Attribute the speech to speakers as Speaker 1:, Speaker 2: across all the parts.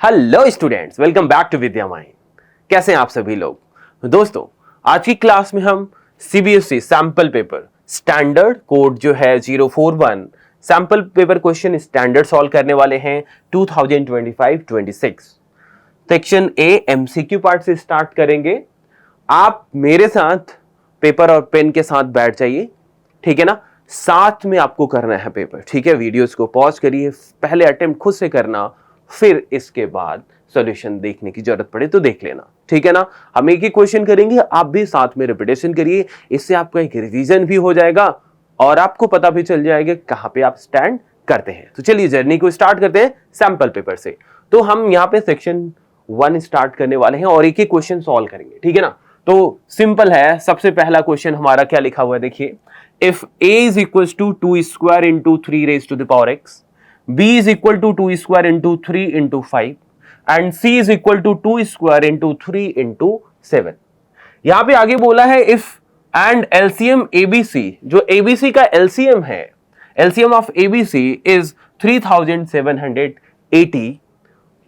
Speaker 1: Hello students, welcome back to Vidya mind. कैसे हैं आप सभी लोग। दोस्तों, आज की क्लास में हम CBSE sample paper standard code जो है 041 sample paper question standard solve करने वाले हैं 2025-26 सेक्शन ए एमसीक्यू पार्ट से स्टार्ट करेंगे। आप मेरे साथ पेपर और पेन के साथ बैठ जाइए, ठीक है ना। साथ में आपको करना है पेपर, ठीक है। वीडियोस को पॉज करिए, पहले अटेम्प्ट खुद से करना, फिर इसके बाद सॉल्यूशन देखने की जरूरत पड़े तो देख लेना, ठीक है ना। हम एक ही क्वेश्चन करेंगे, आप भी साथ में रिपीटेशन करिए, इससे आपका एक रिवीजन भी हो जाएगा और आपको पता भी चल जाएगा कहां पे आप स्टैंड करते हैं। तो चलिए जर्नी को स्टार्ट करते हैं सैंपल पेपर से। तो हम यहाँ पे सेक्शन 1 स्टार्ट करने वाले हैं और एक ही क्वेश्चन सॉल्व करेंगे, ठीक है ना। तो सिंपल है, सबसे पहला क्वेश्चन हमारा क्या लिखा हुआ है, देखिए। If a is equals to 2 square into 3 raised to the power x, b is equal to 2 square into 3 into 5 and c is equal to 2 square into 3 into 7। यहां पे आगे बोला है इफ एंड एलसीएम एबीसी, जो ABC का LCM है, LCM of ABC is 3780,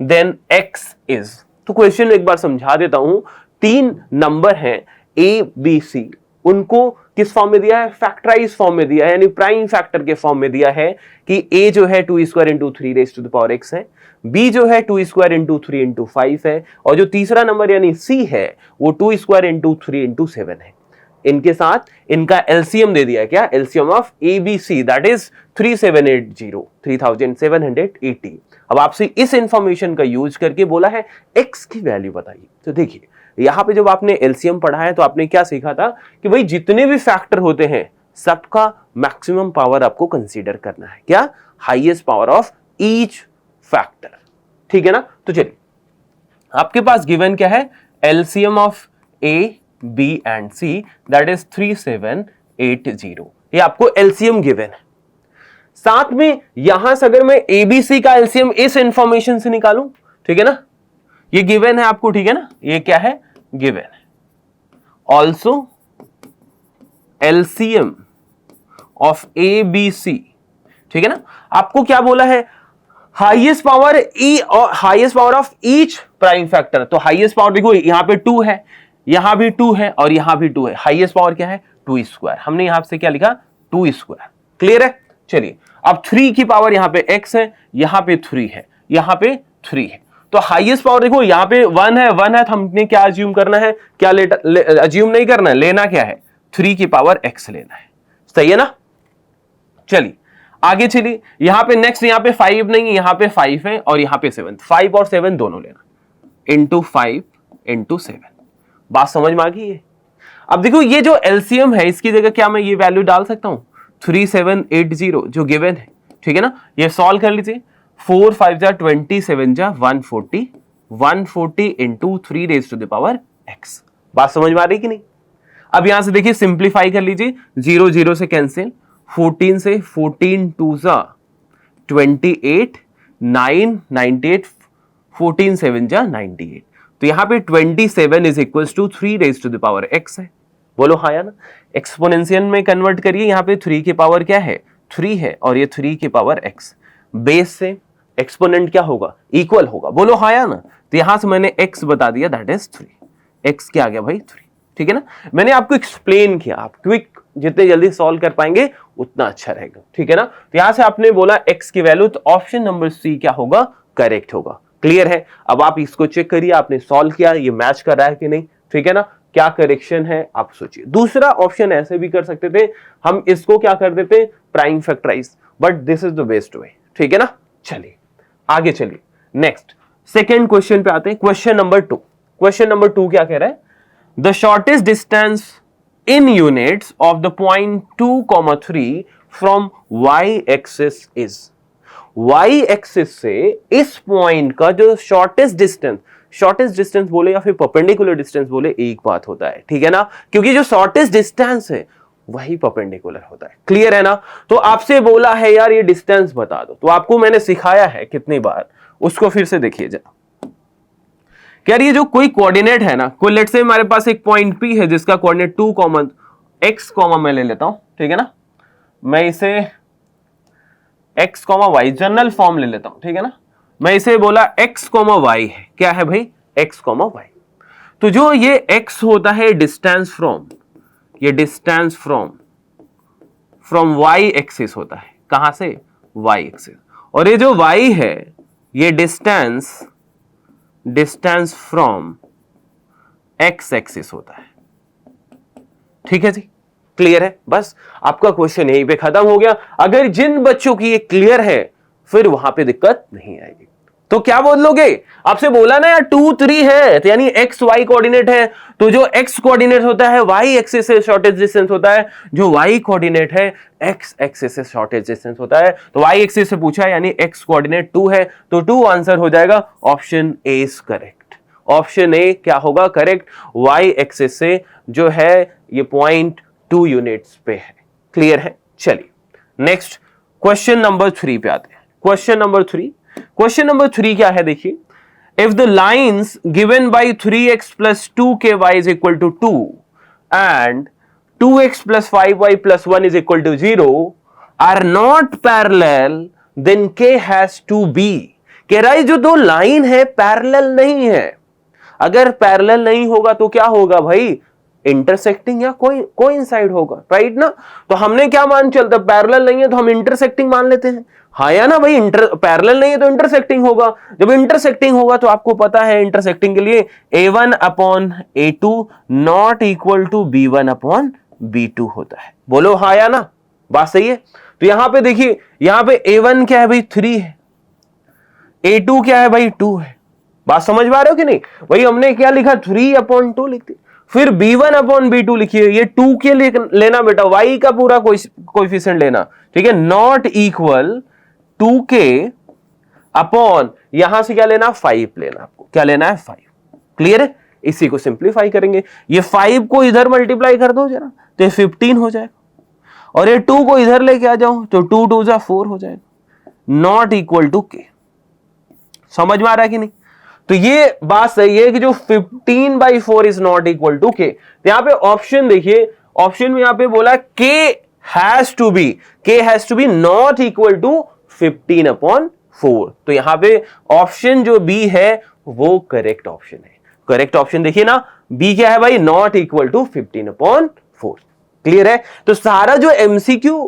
Speaker 1: then x is. तो question एक बार समझा देता हूं। 3 नंबर हैं ए बी सी, उनको किस फॉर्म में दिया है, फैक्टराइज फॉर्म में दिया है, यानी प्राइम फैक्टर के फॉर्म में दिया है कि a जो है 2 square into 3 raise to the power x है, b जो है 2 स्क्वायर इंटू 3 इंटू 5 है, और जो तीसरा नंबर यानी c है वो 2 स्क्वायर इंटू 3 इंटू 7 है। इनके साथ इनका एलसीएम दे दिया है, क्या, LCM of ABC that is 3780। अब आपसे इस इंफॉर्मेशन का यूज करके बोला है x की वैल्यू बताइए। तो देखिए यहां पे जब आपने एलसीएम पढ़ा है तो आपने क्या सीखा था कि भाई जितने भी फैक्टर होते हैं सबका मैक्सिमम पावर आपको कंसीडर करना है, क्या, highest power of each factor, ठीक है ना। तो चलिए आपके पास गिवन क्या है, LCM of A B and C that is 3780। ये आपको एलसीएम गिवन है। साथ में यहां से अगर मैं एबीसी का एलसीएम इस इंफॉर्मेशन से निकालूं, ठीक है ना, ये गिवन है आपको, ठीक है ना, ये क्या है, गिवन है। Also LCM of A B C, ठीक है ना। आपको क्या बोला है, हाईएस्ट पावर ई और highest power of each prime factor. तो हाईएस्ट पावर देखो यहां पे 2 है, यहां भी 2 है और यहां भी 2 है। हाईएस्ट पावर क्या है, 2 स्क्वायर। हमने यहां से क्या लिखा, 2 स्क्वायर। क्लियर है। चलिए अब 3 की पावर यहां पे x है, यहां पे 3 है, यहां पे 3 है। तो हाईएस्ट पावर देखो यहां पे 1 है, 1 है, तो हमने क्या अज्यूम करना है, क्या अज्यूम नहीं करना है, लेना क्या है, 3 की पावर x लेना है। सही है ना। चलिए आगे चलिए, यहां पे नेक्स्ट, यहां पे 5 नहीं, यहां पे 5 है और यहां पे 7, 5 और 7 दोनों लेना, इंटू 5 इंटू 7। बात समझ में आ गई है। अब देखो ये जो एलसीएम है इसकी जगह क्या मैं ये वैल्यू डाल सकता हूं, 3780 जो गिवन है, ठीक है ना। ये सॉल्व कर लीजिए, 4 5 जा 27 जा 140, 140 into 3 raise to the power x। बात समझ में आ रही कि नहीं। अब यहां से देखिए सिंप्लीफाई कर लीजिए, 0 0 से कैंसिल, 14 से 14 2 जा 28, 9 98, 14 7 जा 98। तो यहां पे 27 is equal to 3 raise to the power x है। बोलो हाँ या ना। एक्सपोनेंशियल में कन्वर्ट करिए, यहां पे 3 की पावर क्या है, 3 है, और ये 3 की पावर x। बेस से एक्सपोनेंट क्या होगा, इक्वल होगा। बोलो हाँ या ना। तो यहां से मैंने x बता दिया दैट इज 3। x क्या आ गया भाई, 3, ठीक है ना। मैंने आपको एक्सप्लेन किया, आप क्विक जितने जल्दी सॉल्व कर पाएंगे उतना अच्छा रहेगा, ठीक है ना। तो यहां से आपने बोला x की वैल्यू, तो ऑप्शन नंबर सी क्या होगा, करेक्ट होगा। क्लियर है। अब आप इसको चेक करिए, आपने सॉल्व किया, ये मैच कर रहा है कि नहीं, ठीक है ना, क्या करेक्शन है आप सोचिए। दूसरा ऑप्शन ऐसे भी कर सकते थे, हम इसको क्या कर देते, prime factorize, but this is the best way, ठीक है ना। चलिए आगे चलिए, नेक्स्ट सेकेंड क्वेश्चन पे आते हैं। क्वेश्चन नंबर 2, क्वेश्चन नंबर 2 क्या कह रहा है, the shortest distance in units of the point 2,3 from y axis is. y axis से इस पॉइंट का जो शॉर्टेस्ट डिस्टेंस बोले या फिर परपेंडिकुलर डिस्टेंस बोले, एक बात होता है, ठीक है ना, क्योंकि जो शॉर्टेस्ट डिस्टेंस है वही परपेंडिकुलर होता है। क्लियर है ना। तो आपसे बोला है यार ये डिस्टेंस बता दो, तो आपको मैंने सिखाया है कितनी बार, उसको फिर से देखिए जरा। यार ये जो कोई कोऑर्डिनेट है ना, कोई लेट्स से हमारे पास एक पॉइंट P है जिसका कोऑर्डिनेट 2, x, मैं ले लेता हूं, ठीक है ना। मैं इसे x, y जनरल फॉर्म ले लेता हूं, ठीक है ना। मैं इसे बोला x, y है, क्या है भाई x, y। तो जो ये x होता है डिस्टेंस फ्रॉम, ये डिस्टेंस फ्रॉम y एक्सिस होता है, कहां से y एक्सिस, और ये जो y है ये डिस्टेंस फ्रॉम x एक्सिस होता है। ठीक है जी, क्लियर है? बस आपका क्वेश्चन यहीं पे खत्म हो गया। अगर जिन बच्चों की ये क्लियर है फिर वहां पे दिक्कत नहीं आएगी। तो क्या बोल लोगे, आपसे बोला ना यार 2 3 है, तो यानी एक्स वाई कोऑर्डिनेट है, तो जो एक्स कोऑर्डिनेट होता है वाई एक्सिस से शॉर्टेज डिस्टेंस होता है, जो वाई कोऑर्डिनेट है एक्स एक्सिस से शॉर्टेज डिस्टेंस होता है। तो वाई एक्सिस से पूछा है यानी एक्स कोऑर्डिनेट 2 है, तो 2 आंसर हो जाएगा, option A is correct. Option A क्या होगा करेक्ट, वाई एक्सिस से जो है ये 0.2 यूनिट्स पे है। क्लियर है? चलिए नेक्स्ट क्वेश्चन नंबर 3 पे आते हैं। क्वेश्चन नंबर 3 क्या है देखिए, if the lines given by 3x plus 2ky is equal to 2 and 2x plus 5y plus 1 is equal to 0 are not parallel then k has to be. कह रहा है जो दो लाइन है पैरेलल नहीं है, अगर पैरेलल नहीं होगा तो क्या होगा भाई, इंटरसेक्टिंग या कोइंसाइड होगा, राइट ना। तो हमने क्या मान चलता, पैरेलल नहीं है तो हम इंटरसेक्टिंग मान लेते हैं, हाँ या ना भाई, पैरेलल नहीं है तो इंटरसेक्टिंग होगा। जब इंटरसेक्टिंग होगा तो आपको पता है इंटरसेक्टिंग के लिए a1 upon a2 not equal to b1 upon b2 होता है। बोलो हाँ या ना, बात सही है। तो यहां पे देखिए, यहां पे a1 क्या है भाई 3 है, a2 क्या है भाई 2 है, बात समझ पा रहे हो कि नहीं। वही हमने क्या लिखा 3 अपॉन 2 लिख दिया, फिर b1 अपॉन b2 लिखिए, ये 2 के लिए लेना बेटा, y का पूरा कोएफिशिएंट लेना, ठीक है, नॉट इक्वल 2k अपॉन यहां से क्या लेना 5 लेना, आपको क्या लेना है 5। क्लियर है? इसी को सिंप्लीफाई करेंगे, ये 5 को इधर मल्टीप्लाई कर दो जरा तो ये 15 हो जाएगा, और ये 2 को इधर लेके आ जाओ तो 2 2 जा 4 हो जाएगा, नॉट इक्वल टू k। समझ में आ रहा है कि नहीं? तो ये बात सही है कि जो 15/4 is not equal to k। यहां पे ऑप्शन देखिए, ऑप्शन में यहां पे बोला k has to be not equal to 15/4। तो यहां पे ऑप्शन जो बी है वो करेक्ट ऑप्शन है। करेक्ट ऑप्शन देखिए ना, बी क्या है भाई, नॉट इक्वल टू 15/4। क्लियर है? तो सारा जो एमसीक्यू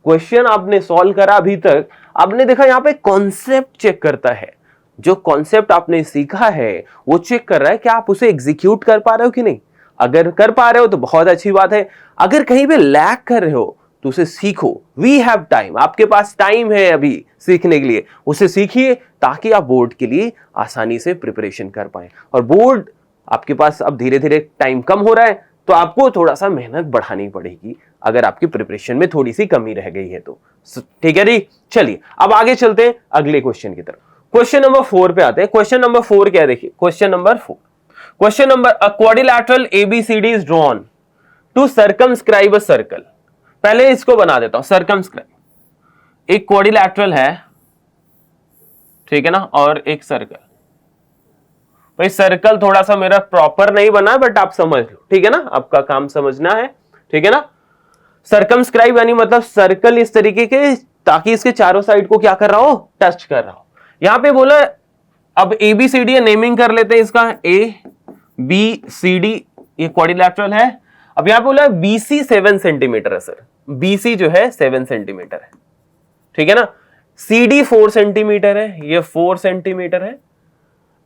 Speaker 1: क्वेश्चन आपने सॉल्व करा अभी तक, आपने देखा यहां पे कॉन्सेप्ट चेक करता है, जो कॉन्सेप्ट आपने सीखा है वो चेक कर रहा है कि आप उसे एग्जीक्यूट कर पा रहे हो कि नहीं। अगर कर पा रहे हो तो बहुत अच्छी बात है, अगर कहीं पे लैग कर रहे हो तो उसे सीखो। वी हैव टाइम, आपके पास टाइम है अभी सीखने के लिए, उसे सीखिए ताकि आप बोर्ड के लिए आसानी से प्रिपरेशन कर पाए। और बोर्ड आपके पास अब धीरे धीरे टाइम कम हो रहा है तो आपको थोड़ा सा मेहनत बढ़ानी पड़ेगी, अगर आपकी प्रिपरेशन में थोड़ी सी कमी रह गई है तो। ठीक है जी, चलिए अब आगे चलते हैं अगले क्वेश्चन की तरफ। क्वेश्चन नंबर 4 पे आते हैं। क्वेश्चन नंबर 4 क्या है देखिए, question number 4, question number, a quadrilateral ABCD is drawn to circumscribe a circle. पहले इसको बना देता हूं, सर्कमस्क्राइब, एक क्वाड्रिलैटरल है, ठीक है ना, और एक सर्कल। भाई सर्कल थोड़ा सा मेरा प्रॉपर नहीं बना है बट आप समझ लो, ठीक है ना, आपका काम समझना है, ठीक है ना। सर्कमस्क्राइब यानी मतलब सर्कल इस तरीके के ताकि इसके चारों साइड को क्या कर रहा हो, टच कर रहा हो। यहां पे बोला अब ABCD नेमिंग कर लेते हैं इसका, ABCD ये क्वाड्रिलैटरल है। अब यहां पे बोला BC 7 सेंटीमीटर है सर, BC जो है 7 सेंटीमीटर है, ठीक है ना। CD 4 सेंटीमीटर है, ये 4 सेंटीमीटर है,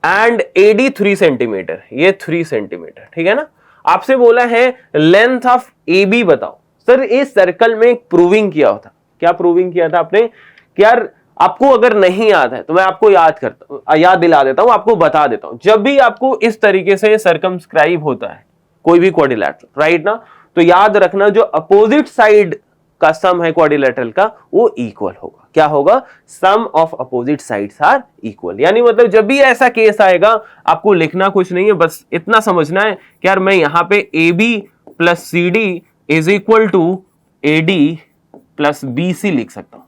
Speaker 1: एंड AD 3 सेंटीमीटर, ये 3 सेंटीमीटर, ठीक है ना। आपसे बोला है लेंथ ऑफ AB बताओ। सर इस सर्कल में प्रूविंग किया था, क्या प्रूविंग किया था आपने कि यार आपको अगर नहीं याद है तो मैं आपको याद दिला देता हूं, आपको बता देता हूं। जब भी आपको इस तरीके से सर्कमस्क्राइब होता है कोई भी क्वाड्रिलैटरल, राइट ना, तो याद रखना जो अपोजिट साइड का सम है क्वाड्रिलैटरल का वो इक्वल होगा। क्या होगा, sum of opposite sides are equal. यानी मतलब जब भी ऐसा केस आएगा आपको लिखना कुछ नहीं है, बस इतना समझना है कि यार मैं यहां पे AB plus CD is equal to AD plus BC लिख सकता हूं।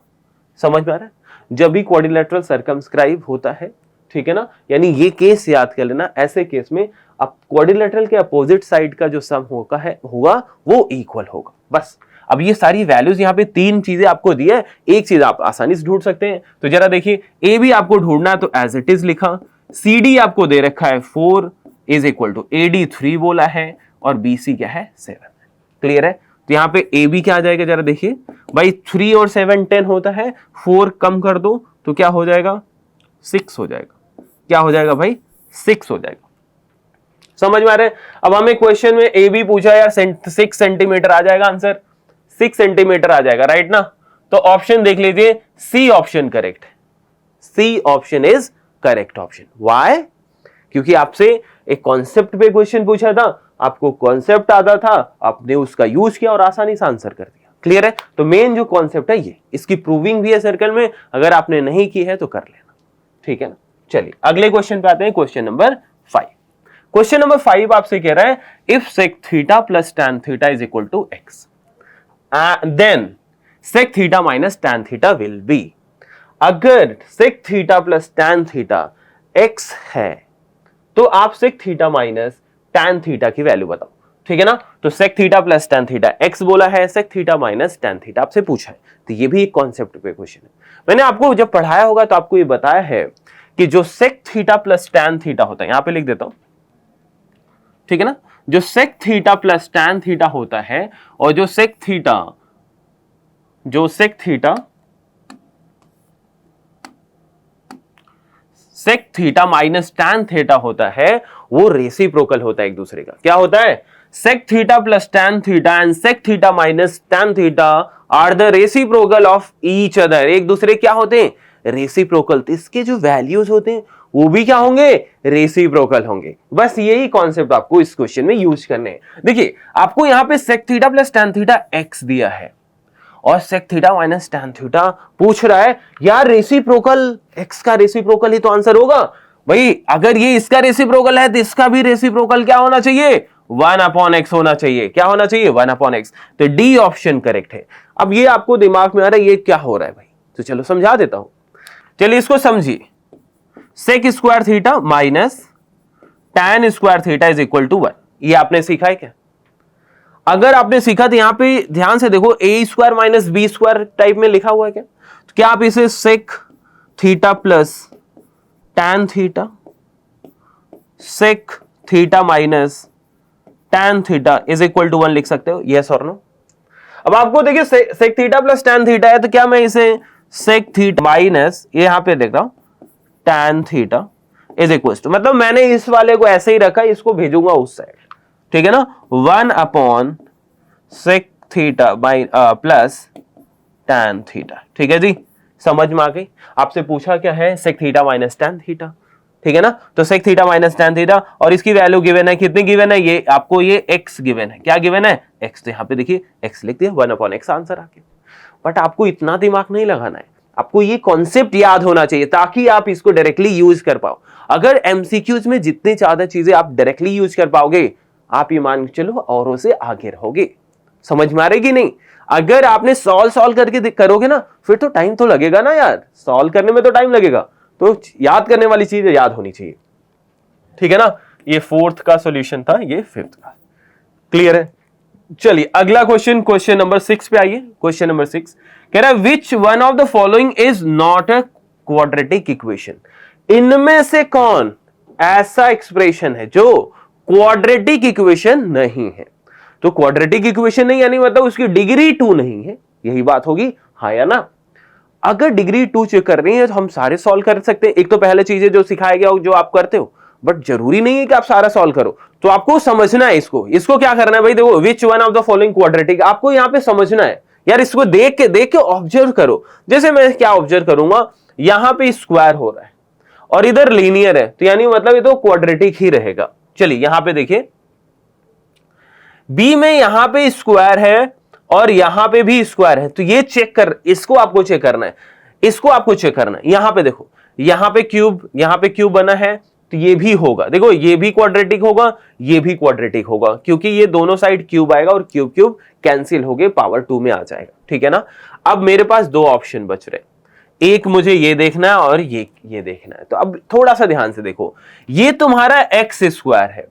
Speaker 1: समझ में आ रहा है? जब भी क्वाड्रिलैटरल सर्कमस्क्राइब होता है, ठीक है ना, यानी ये केस याद कर लेना, ऐसे केस में अब क्वाड्रिलैटरल के अपोजिट साइड का जो सम होगा वो इक्वल होगा। बस अब ये सारी वैल्यूज यहाँ पे तीन चीजें आपको दी है, एक चीज आप आसानी से ढूंढ सकते हैं। तो जरा देखिए, ए बी आपको ढूंढना है तो एज इट इज लिखा, सी डी आपको दे रखा है 4 is equal to A D 3 बोला है, और बी सी क्या है 7। क्लियर है? तो यहाँ पे ए बी क्या आ जाएगा, जरा देखिए भाई 3 और 7 10 होता है, 4 कम कर दो तो क्या हो जाएगा 6 हो जाएगा। क्या हो जाएगा भाई 6 हो जाएगा। समझ में आ रहा है? अब हमें क्वेश्चन में ए बी पूछा यार 6 सेंटीमीटर आ जाएगा, आंसर 6 सेंटीमीटर आ जाएगा, राइट ना? तो ऑप्शन देख लीजिए, सी ऑप्शन करेक्ट है। C option is correct option. Why? क्योंकि आपसे एक कॉन्सेप्ट पे क्वेश्चन पूछा था, आपको कॉन्सेप्ट आता था, आपने उसका यूज किया और आसानी से आंसर कर दिया। क्लियर है? तो मेन जो कॉन्सेप्ट है ये, इसकी प्रूविंग भी है सर्कल में, अगर आपने नहीं की है तो कर लेना। ठीक है ना? चलिए अगले क्वेश्चन पे आते हैं, क्वेश्चन नंबर 5। क्वेश्चन नंबर 5 आपसे कह रहा है if sec theta plus tan theta is equal to X, then sec theta minus tan theta will be. अगर sec theta plus tan theta X है तो आप sec theta minus tan theta की value बताओ। ठीक है ना? तो sec theta plus tan theta X बोला है, sec theta minus tan theta आपसे पूछा है, तो ये भी एक कॉन्सेप्ट पे क्वेश्चन है। मैंने आपको जब पढ़ाया होगा तो आपको ये बताया है कि जो sec theta plus tan theta होता है, यहां पे लिख देता हूं, ठीक है ना? जो sec theta plus tan theta होता है और जो sec theta minus tan theta होता है, वो रेसिप्रोकल होता है एक दूसरे का। क्या होता है? Sec theta plus tan theta and sec theta minus tan theta are the reciprocal of each other. एक दूसरे क्या होते हैं? रेसिप्रोकल। तो इसके जो वैल्यूज होते हैं वो भी क्या होंगे? रेसिप्रोकल होंगे। बस यही कॉन्सेप्ट आपको इस क्वेश्चन में यूज करने हैं। देखिए आपको यहां पे sec theta plus tan theta x दिया है और sec theta minus tan theta पूछ रहा है, यार रेसिप्रोकल, एक्स का रेसिप्रोकल ही तो आंसर होगा भाई। अगर ये इसका रेसिप्रोकल है तो इसका भी रेसिप्रोकल क्या होना चाहिए? 1/x होना चाहिए। क्या होना चाहिए? 1/x। तो डी ऑप्शन करेक्ट है। अब ये आपको दिमाग में आ रहा है ये क्या हो रहा है भाई, तो चलो समझा देता हूं। चलिए इसको समझिए, sec square theta minus tan square theta is equal to 1। ये आपने सीखा है क्या? अगर आपने सीखा तो यहां पे ध्यान से देखो, A square minus B square type में लिखा हुआ है क्या? तो क्या आप इसे sec theta plus tan theta, sec theta minus tan theta is equal to 1 लिख सकते हो? यस और नो? अब आपको देखिए sec theta plus tan theta है, तो क्या मैं इसे सेक थीटा माइनस, ये यहां पे देख रहा हूं, tan theta is equal to, मतलब मैंने इस वाले को ऐसे ही रखा, इसको भेजूंगा उस साइड। ठीक है ना? 1 sec theta plus tan theta. ठीक है जी, समझ में आ गई? आपसे पूछा क्या है? Sec theta minus tan theta. ठीक है ना? तो sec theta minus tan theta, और इसकी वैल्यू गिवन है, कितनी गिवन है? ये आपको ये x गिवन है। क्या गिवन है? x। तो यहां पे देखिए x लिख दिया, 1/x आंसर आ गया। बट आपको इतना दिमाग नहीं लगाना है, आपको ये कॉन्सेप्ट याद होना चाहिए ताकि आप इसको डायरेक्टली यूज कर पाओ। अगर एमसीक्यूज में जितनी ज्यादा चीजें आप डायरेक्टली यूज कर पाओगे, आप ये मान के चलो औरों से आगे रहोगे। समझ में आ रही कि नहीं? अगर आपने सॉल्व करके करोगे ना, फिर तो टाइम तो लगेगा ना यार, सॉल्व करने में तो टाइम लगेगा, तो याद करने वाली चीज याद होनी चाहिए। ठीक है ना? ये 4th का सॉल्यूशन था, ये 5th का। क्लियर है? चलिए अगला क्वेश्चन, क्वेश्चन नंबर 6 पे आइए। क्वेश्चन नंबर 6 कह रहा है which one of the following is not a quadratic equation. इनमें से कौन ऐसा एक्सप्रेशन है जो क्वाड्रेटिक इक्वेशन नहीं है? तो क्वाड्रेटिक इक्वेशन नहीं यानी मतलब उसकी डिग्री 2 नहीं है, यही बात होगी, हाँ या ना? अगर डिग्री 2 चेक कर रही है तो हम सारे सॉल्व कर सकते हैं। एक तो पहले चीजें जो सिखाया गया जो आप करते हो, बट जरूरी नहीं है कि आप सारा सॉल्व करो। तो आपको समझना है इसको क्या करना है भाई? देखो which one of the following quadratic, आपको यहां पे समझना है यार। इसको देख के ऑब्जर्व करो। जैसे मैं क्या ऑब्जर्व करूंगा, यहां पे स्क्वायर हो रहा है और इधर लीनियर है, तो यानी मतलब ये तो क्वाड्रेटिक ही रहेगा। चलिए यहां पे देखिए, बी में यहां पे स्क्वायर है और यहां पे भी स्क्वायर है, तो ये चेक कर, इसको आपको चेक करना है, इसको आपको चेक करना है। यहां पे देखो, यहां पे क्यूब बना है, तो ये भी होगा। देखो ये भी क्वाड्रेटिक होगा, ये भी क्वाड्रेटिक होगा, क्योंकि ये दोनों साइड क्यूब आएगा और क्यूब क्यूब कैंसिल हो गए, पावर 2 में आ जाएगा। ठीक है ना? अब मेरे पास 2 ऑप्शन बच रहे, एक मुझे ये देखना है और ये देखना है। तो अब थोड़ा सा ध्यान से देखो, ये तुम्हारा एक्स स्क्वायर है,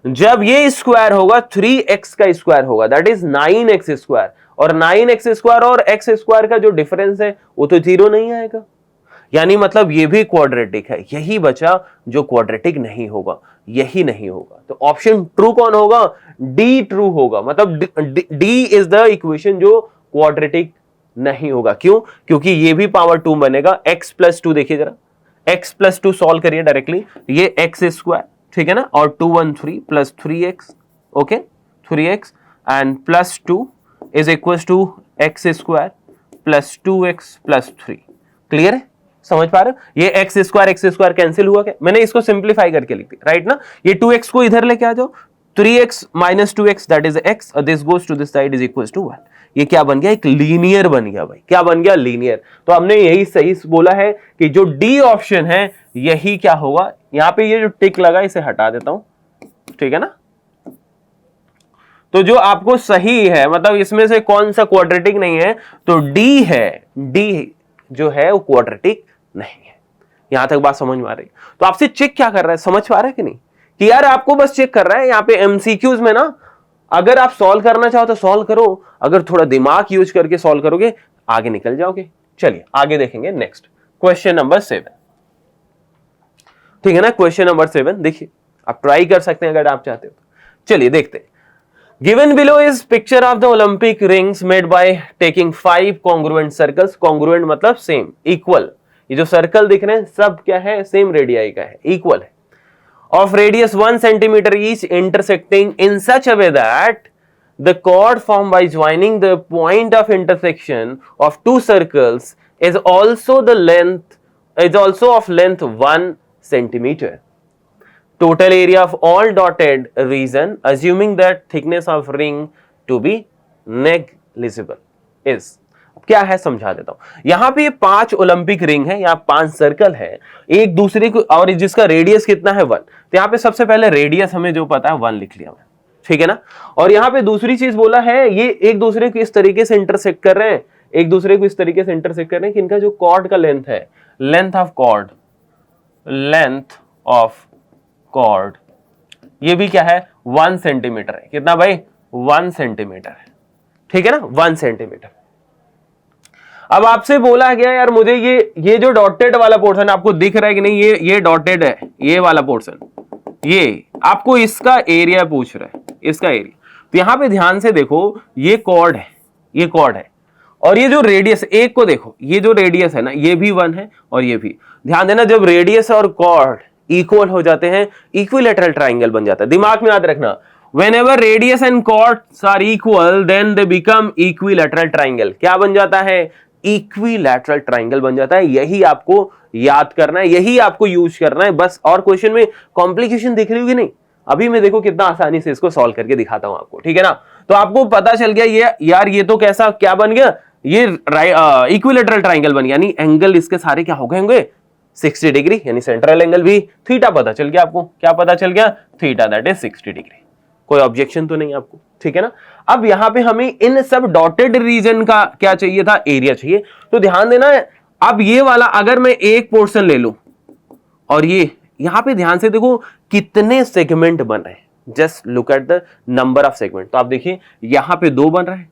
Speaker 1: जब ये स्क्वायर होगा 3x का स्क्वायर होगा, दैट इज 9x स्क्वायर, और 9x स्क्वायर और x स्क्वायर का जो डिफरेंस है वो तो 0 नहीं आएगा, यानी मतलब ये भी क्वाड्रेटिक है। यही बचा जो क्वाड्रेटिक नहीं होगा, यही नहीं होगा। तो ऑप्शन ट्रू कौन होगा? डी ट्रू होगा, मतलब डी इज द इक्वेशन जो क्वाड्रेटिक नहीं होगा। क्यों? क्योंकि ये भी पावर 2 बनेगा। x+2 देखिए जरा, x+2 सॉल्व करिए डायरेक्टली, ये x स्क्वायर, ठीक है ना, और 2 1 3 plus 3x, okay 3x and plus 2 is equal to x square plus 2x plus 3। Clear है? समझ पा रहे हो? ये x स्क्वायर कैंसिल हुआ क्या? मैंने इसको सिंप्लीफाई करके लिख दिया, राइट ना। ये 2x को इधर लेके आ जाओ, 3x minus 2x that is x, और this goes to this side is equal to 1। ये क्या बन गया? एक लीनियर बन गया भाई। क्या बन गया? लीनियर। तो हमने यही सही बोला है कि जो डी ऑप्शन है यही क्या होगा। यहां पे ये जो टिक लगा इसे हटा देता हूं, ठीक है ना। तो जो आपको सही है, मतलब इसमें से कौन सा क्वाड्रेटिक नहीं है, तो डी है। डी जो है वो क्वाड्रेटिक नहीं है। यहां तक बात समझ में आ रही है? तो आपसे चेक क्या कर रहा है, समझ पा रहा है कि नहीं, कि यार आपको बस चेक कर रहा है। यहाँ पे एमसीक्यूज में ना, अगर आप सॉल्व करना चाहो तो सॉल्व करो, अगर थोड़ा दिमाग यूज करके सॉल्व करोगे आगे निकल जाओगे। चलिए आगे देखेंगे। नेक्स्ट क्वेश्चन नंबर 7, ठीक है ना। क्वेश्चन नंबर 7 देखिए, आप ट्राई कर सकते हैं अगर आप चाहते हो। चलिए देखते हैं। Given below is picture of the Olympic rings made by taking 5 congruent circles. Congruent मतलब सेम, इक्वल। ये जो सर्कल दिख रहे हैं सब क्या है? सेम रेडियाई का है, इक्वल है। Of radius 1 centimeter each, intersecting in such a way that the chord formed by joining the point of intersection of two circles is also of length 1 centimeter. Total area of all dotted region, assuming that thickness of ring to be negligible, is. क्या है समझा देता हूं। यहां पे 5 Olympic ring है, यहां 5 circle है एक दूसरे को, और जिसका रेडियस कितना है 1। तो यहां पे सबसे पहले रेडियस हमें जो पता है 1 लिख लिया मैं, ठीक है ना। और यहां पे दूसरी चीज बोला है, ये एक दूसरे को इस तरीके से इंटरसेक्ट कर रहे हैं, एक दूसरे को इस तरीके से इंटरसेक्ट कर रहे हैं कि इनका जो कॉर्ड का लेंथ है, लेंथ ऑफ कॉर्ड, ये भी क्या है? 1 सेंटीमीटर है। कितना भाई? 1 सेंटीमीटर है, ठीक है ना, 1 सेंटीमीटर। अब आपसे बोला गया यार मुझे ये जो डॉटेड वाला पोर्शन आपको दिख रहा है कि नहीं, ये डॉटेड है, ये वाला पोर्शन, ये आपको इसका एरिया पूछ रहा है, इसका एरिया। तो यहां पे ध्यान से देखो, ये कॉर्ड है, ये कॉर्ड है, और ये जो रेडियस, एक को देखो, ये जो रेडियस है ना, ये भी 1 है और ये भी। ध्यान देना, जब रेडियस और कॉर्ड इक्वल हो जाते हैं, इक्विलैटरल ट्राइंगल बन जाता है। दिमाग में याद रखना, whenever radius and chords are equal then they become equilateral triangle। क्या बन जाता है? इक्विलैटरल ट्राइंगल बन जाता है। यही आपको याद करना है, यही आपको यूज करना है बस। और क्वेश्चन में कॉम्प्लिकेशन दिख रही होगी नहीं, अभी मैं देखो कितना आसानी से इसको सॉल्व करके दिखाता हूं आपको, ठीक है ना। तो आपको पता चल गया ये यार, ये तो कैसा क्या बन गया, ये इक्विलैटरल ट्राइंगल बन गया, यानी एंगल इसके सारे क्या हो गए होंगे? 60 डिग्री, यानी सेंट्रल एंगल भी थीटा पता चल गया आपको। क्या पता चल गया? Theta, that is 60 degree. कोई ऑब्जेक्शन तो नहीं आपको, ठीक है ना। अब यहां पे हमें इन सब डॉटेड रीजन का क्या चाहिए था? एरिया चाहिए। तो ध्यान देना, अब ये वाला अगर मैं एक पोर्शन ले लूं, और ये यहां पे ध्यान से देखो कितने सेगमेंट बन रहे हैं, just look at the number of segment. तो आप देखिए यहां पे 2 बन रहे हैं,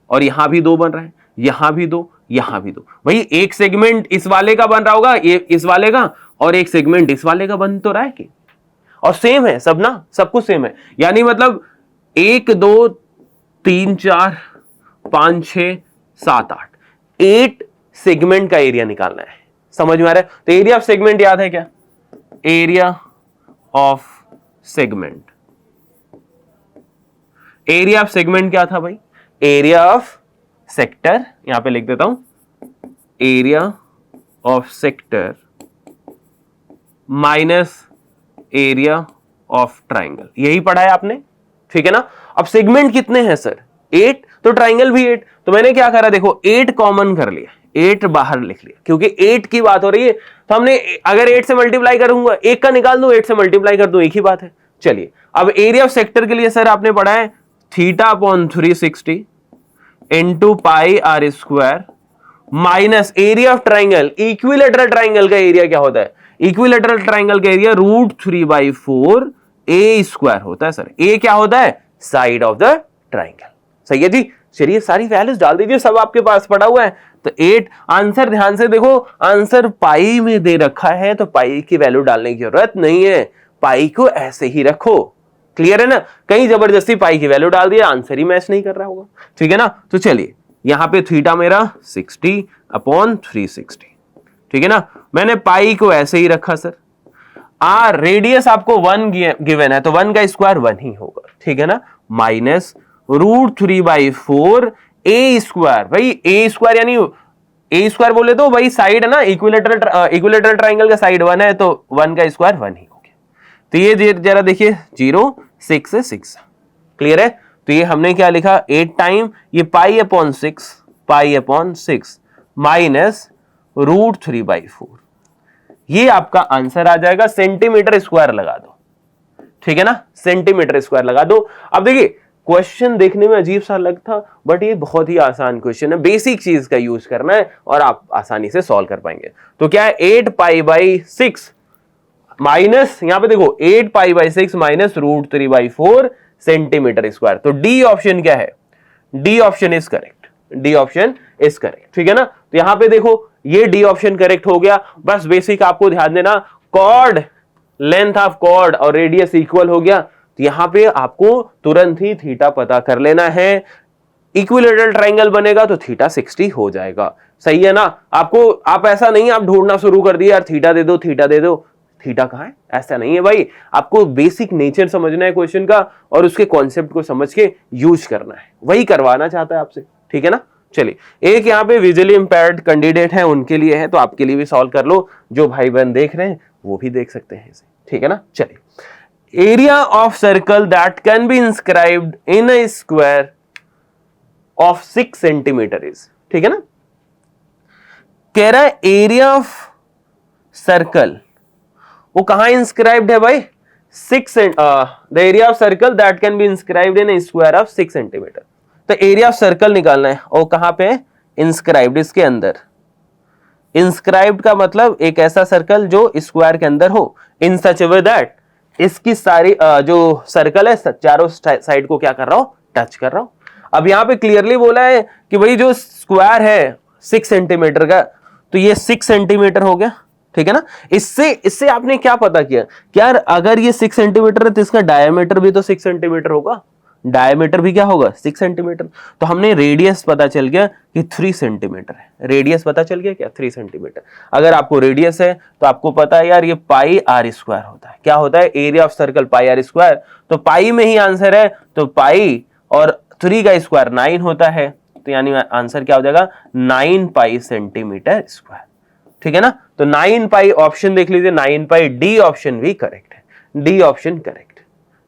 Speaker 1: और यहां भी 2 बन रहे हैं, यहां भी 2, यहां भी 2। भाई एक सेगमेंट इस वाले का बन रहा होगा, ये इस वाले का, और एक सेगमेंट इस वाले का बन तो रहा है कि, और सेम है सब ना, सब कुछ सेम है। यानी मतलब 1 2 3 4 5 6 7 8 8 सेगमेंट का एरिया निकालना है। समझ में आ रहा है? तो एरिया ऑफ सेगमेंट याद है क्या? Area of segment, area of segment क्या था भाई? एरिया ऑफ सेक्टर, यहां पे लिख देता हूं, area of sector minus area of triangle. यही पढ़ा है आपने, ठीक है ना। अब सेगमेंट कितने हैं सर? 8, तो ट्राइंगल भी 8। तो मैंने क्या करा, देखो 8 कॉमन कर लिया, 8 बाहर लिख लिया, क्योंकि 8 की बात हो रही है। तो हमने अगर 8 से मल्टीप्लाई करूंगा, 1 का निकाल दूं, 8 से मल्टीप्लाई कर दूं, एक ही बात है। चलिए अब एरिया ऑफ सेक्टर के लिए सर आपने पढ़ा है θ/360 into pi are square minus area of triangle. Equilateral triangle का एरिया क्या होता है? इक्विलैटरल ट्राइंगल का एरिया √3/4 ए स्क्वायर होता है सर। ए क्या होता है? Side of the triangle. सही है जी। चलिए सारी वैल्यूज डाल दीजिए, सब आपके पास पड़ा हुआ है। तो 8 आंसर ध्यान से देखो, आंसर पाई में दे रखा है तो पाई की वैल्यू डालने की जरूरत नहीं है, पाई को ऐसे ही रखो। क्लियर है ना? कहीं जबरदस्ती पाई की वैल्यू डाल दिया, आंसर ही मैच नहीं कर रहा होगा। ठीक है ना? तो चलिए यहां पे थीटा मेरा 60/360। ठीक है ना? मैंने पाई को ऐसे ही रखा सर। रेडियस आपको 1 गिवन है तो 1 का स्क्वायर 1 ही होगा। ठीक है ना? Minus √3/4 A square. भाई ए स्क्वायर यानी ए स्क्वायर बोले तो भाई साइड है ना, इक्विलेटरल ट्राइंगल का साइड 1 है तो 1 का स्क्वायर 1 ही हो गया। तो ये जरा देखिए 0 6 से 6। क्लियर है? तो ये हमने क्या लिखा 8 टाइम ये पाई/6 माइनस √3/4। ये आपका आंसर आ जाएगा। सेंटीमीटर स्क्वायर लगा दो। ठीक है ना? सेंटीमीटर स्क्वायर लगा दो। अब देखिए क्वेश्चन देखने में अजीब सा लगता, बट ये बहुत ही आसान क्वेश्चन है। बेसिक चीज का यूज करना है और आप आसानी से सॉल्व कर पाएंगे। तो क्या है 8π/6 माइनस, यहां पे देखो 8π/6 माइनस √3/4 सेंटीमीटर स्क्वायर। तो डी ऑप्शन क्या है? D option is correct. D option is correct. ठीक है ना? तो यहां पे देखो ये डी ऑप्शन करेक्ट हो गया। बस बेसिक आपको ध्यान देना, कॉर्ड लेंथ ऑफ कॉर्ड और रेडियस इक्वल हो गया। तो यहां पे आपको तुरंत ही थीटा पता कर लेना है। इक्विलेटरल ट्राइंगल बनेगा तो थीटा 60 हो जाएगा। सही है ना? आपको आप ऐसा नहीं आप ढूंढना शुरू कर दिया यार थीटा दे दो, थीटा दे दो। थीटा कहां है? ऐसा नहीं है भाई। आपको बेसिक नेचर समझना है क्वेश्चन का और उसके कॉन्सेप्ट को समझ के यूज करना है। वही करवाना चाहता है आपसे। ठीक है ना? चलिए एक यहाँ पे विजुअली इंपेयर्ड कैंडिडेट है, उनके लिए है तो आपके लिए भी सॉल्व कर लो। जो भाई बहन देख रहे हैं वो भी देख सकते हैं इसे। ठीक है ना? चलिए area of circle that can be inscribed in a square of 6 centimetre is. ठीक है ना? कह रहा है एरिया ऑफ सर्कल वो कहां इंस्क्राइब्ड है भाई? The area of circle that can be inscribed in a square of 6 centimetre. तो एरिया ऑफ सर्कल निकालना है और कहां पे? इंस्क्राइब्ड, इसके अंदर। इंस्क्राइब्ड का मतलब एक ऐसा सर्कल जो स्क्वायर के अंदर हो, इन सच वे दैट इसकी सारी जो सर्कल है चारों साइड को क्या कर रहा हूं? टच कर रहा हूं। अब यहां पे क्लियरली बोला है कि भाई जो स्क्वायर है 6 सेंटीमीटर का, तो ये 6 सेंटीमीटर हो गया। ठीक है ना? इससे आपने क्या पता किया कि यार अगर ये 6 सेंटीमीटर है तो इसका डायमीटर भी तो 6 सेंटीमीटर होगा, डायमीटर भी क्या होगा? 6 सेंटीमीटर। तो हमने रेडियस पता चल गया कि 3 सेंटीमीटर है। रेडियस पता चल गया क्या? 3 सेंटीमीटर। अगर आपको रेडियस है तो आपको पता है यार ये πr² होता है। क्या होता है? Area of circle πr²। तो पाई में ही आंसर है, तो पाई और 3 का स्क्वायर 9 होता है। तो यानी आंसर क्या हो जाएगा? 9π सेंटीमीटर स्क्वायर। ठीक है ना? तो 9π ऑप्शन देख लीजिए, 9π डी ऑप्शन भी करेक्ट है। D option correct,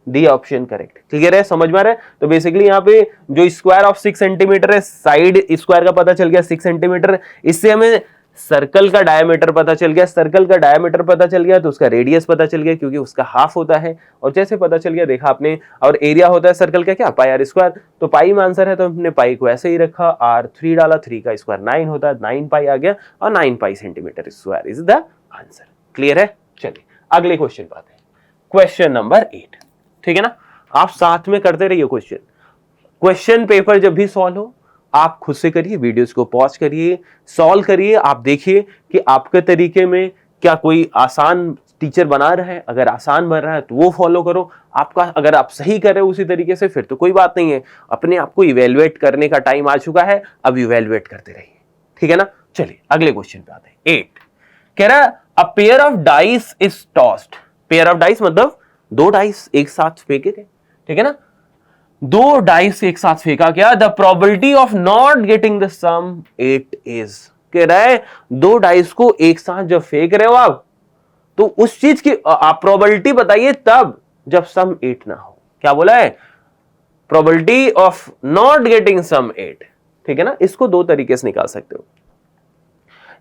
Speaker 1: D option correct. Clear है? समझ में आ रहा है? तो बेसिकली यहाँ पे जो स्क्वायर ऑफ 6 सेंटीमीटर है, साइड स्क्वायर का पता चल गया 6 सेंटीमीटर। इससे हमें सर्कल का डायमीटर पता चल गया। सर्कल का डायमीटर पता चल गया तो उसका रेडियस पता चल गया क्योंकि उसका हाफ होता है। और जैसे पता चल गया देखा आपने, और एरिया होता है सर्कल का क्या? πr²। तो पाई में आंसर है तो हमने पाई को ऐसे ही रखा, r3 डाला, 3 का स्क्वायर 9 होता है, 9π आ गया और 9π centimetre square is the answer. Clear है? चलिए अगले क्वेश्चन पे आते हैं। Question number 8। ठीक है ना? आप साथ में करते रहिए क्वेश्चन। क्वेश्चन पेपर जब भी सॉल्व हो आप खुद से करिए, वीडियोस को पॉज करिए, सॉल्व करिए। आप देखिए कि आपके तरीके में क्या कोई आसान टीचर बना रहा है। अगर आसान बन रहा है तो वो फॉलो करो। आपका अगर आप सही कर रहे हो उसी तरीके से फिर तो कोई बात नहीं है। अपने आप को इवेल्युएट करने का टाइम आ चुका है, अब इवेल्युएट करते रहिए। ठीक है ना? चलिए अगले क्वेश्चन पे आते हैं। 8 कह रहा है a pair of dice is tossed. Pair of dice मतलब 2 डाइस एक साथ फेंके थे। ठीक है ना? 2 डाइस एक साथ फेंका क्या? The probability of not getting the sum 8 is. कह रहा है 2 डाइस को एक साथ जब फेंक रहे हो आप तो उस चीज की आप प्रोबेबिलिटी बताइए तब जब सम 8 ना हो। क्या बोला है? Probability of not getting sum 8। ठीक है ना? इसको 2 तरीके से निकाल सकते हो।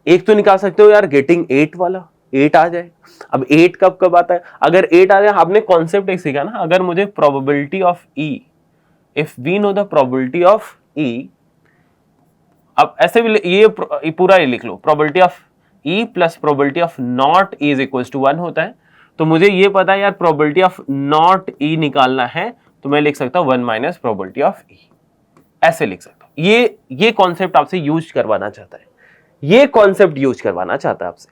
Speaker 1: एक तो निकाल सकते हो यार गेटिंग 8 वाला, 8 आ जाए। अब 8 कब कब आता है? अगर 8 आ जाए, आपने कॉन्सेप्ट एक सीखा ना, अगर मुझे probability of E, if we know the probability of E, अब ऐसे भी ये पूरा ही लिख लो, probability of E plus probability of not is equal to 1 होता है। तो मुझे ये पता है यार प्रोबेबिलिटी ऑफ नॉट ई निकालना है, तो मैं लिख सकता हूं 1 माइनस प्रोबेबिलिटी ऑफ ई, ऐसे लिख सकता हूं। ये कॉन्सेप्ट आपसे यूज करवाना चाहता है, ये कॉन्सेप्ट यूज करवाना चाहता है आपसे,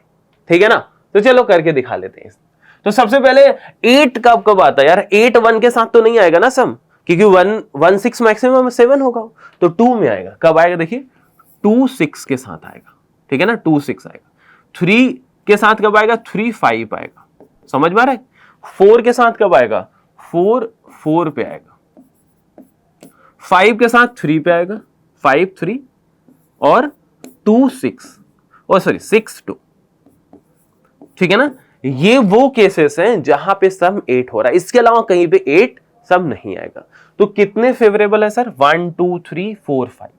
Speaker 1: ठीक है ना। तो चलो करके दिखा लेते हैं। तो सबसे पहले 8 कब आता है यार, 8 1 के साथ तो नहीं आएगा ना सम, क्योंकि 1 6 मैक्सिमम 7 होगा, तो 2 में आएगा। कब आएगा देखिए, 2 6 के साथ आएगा, ठीक है ना, 2 6 आएगा। 3 के साथ कब आएगा, 3 5 आएगा, समझ में आ रहा है। 4 के साथ कब आएगा, 4 4 पे आएगा। 5 के साथ 3 पे आएगा, 5 3, और 2 6, ओ सॉरी 6 2, ठीक है ना। ये वो केसेस हैं जहां पे सम 8 हो रहा है, इसके अलावा कहीं पे 8 सम नहीं आएगा। तो कितने फेवरेबल है सर, 1 2 3 4 5,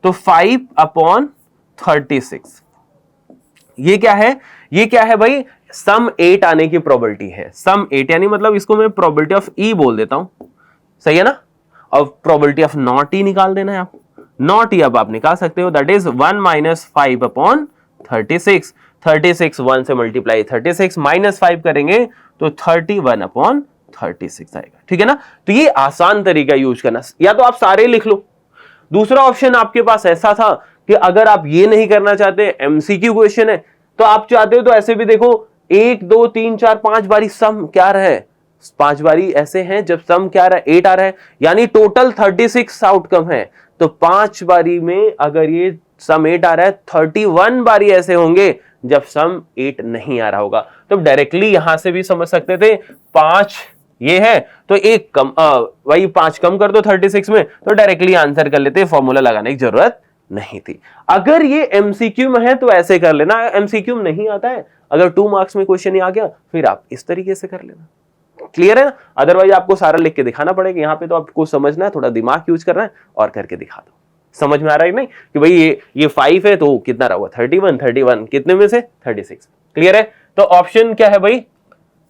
Speaker 1: तो 5/36। ये क्या है, ये क्या है भाई, सम 8 आने की प्रोबेबिलिटी है। सम 8 यानी मतलब इसको मैं प्रोबेबिलिटी ऑफ ई बोल देता हूं, सही है ना। अब प्रोबेबिलिटी ऑफ नॉट ई निकाल देना है आपको। नॉट ई अब आप निकाल सकते हो, दैट इज 1 माइनस 5/36। 36 1 से मल्टीप्लाई 36 माइनस 5 करेंगे तो 31/36 आएगा, ठीक है ना। तो ये आसान तरीका यूज करना, या तो आप सारे लिख लो। दूसरा ऑप्शन आपके पास ऐसा था कि अगर आप ये नहीं करना चाहते, एमसीक्यू क्वेश्चन है, तो आप चाहते हो तो ऐसे भी देखो, 1 2 3 4 5 बारी सम क्या रहा है, 5 बारी ऐसे हैं जब सम क्या रहा है, 8 आ रहा है, यानी टोटल 36 आउटकम है। तो 5 बारी में अगर ये सम 8 आ रहा है, 31 बारी ऐसे होंगे जब सम 8 नहीं आ रहा होगा। तो डायरेक्टली यहां से भी समझ सकते थे, 5 ये है तो एक कम, वही 5 कम कर दो 36 में, तो डायरेक्टली आंसर कर लेते, फॉर्मूला लगाने की जरूरत नहीं थी। अगर ये एमसीक्यू में है तो ऐसे कर लेना, एमसीक्यू में नहीं आता है, अगर 2 मार्क्स में क्वेश्चन ही आ गया फिर आप इस तरीके से कर लेना, क्लियर है ना। अदरवाइज आपको सारा लिख के दिखाना पड़ेगा, यहां पे तो आपको समझना है, थोड़ा दिमाग यूज करना है और करके दिखा दो। समझ में आ रहा है नहीं कि भाई ये 5 है तो कितना रहा हुआ, 31 कितने में से 36, क्लियर है। तो ऑप्शन क्या है भाई,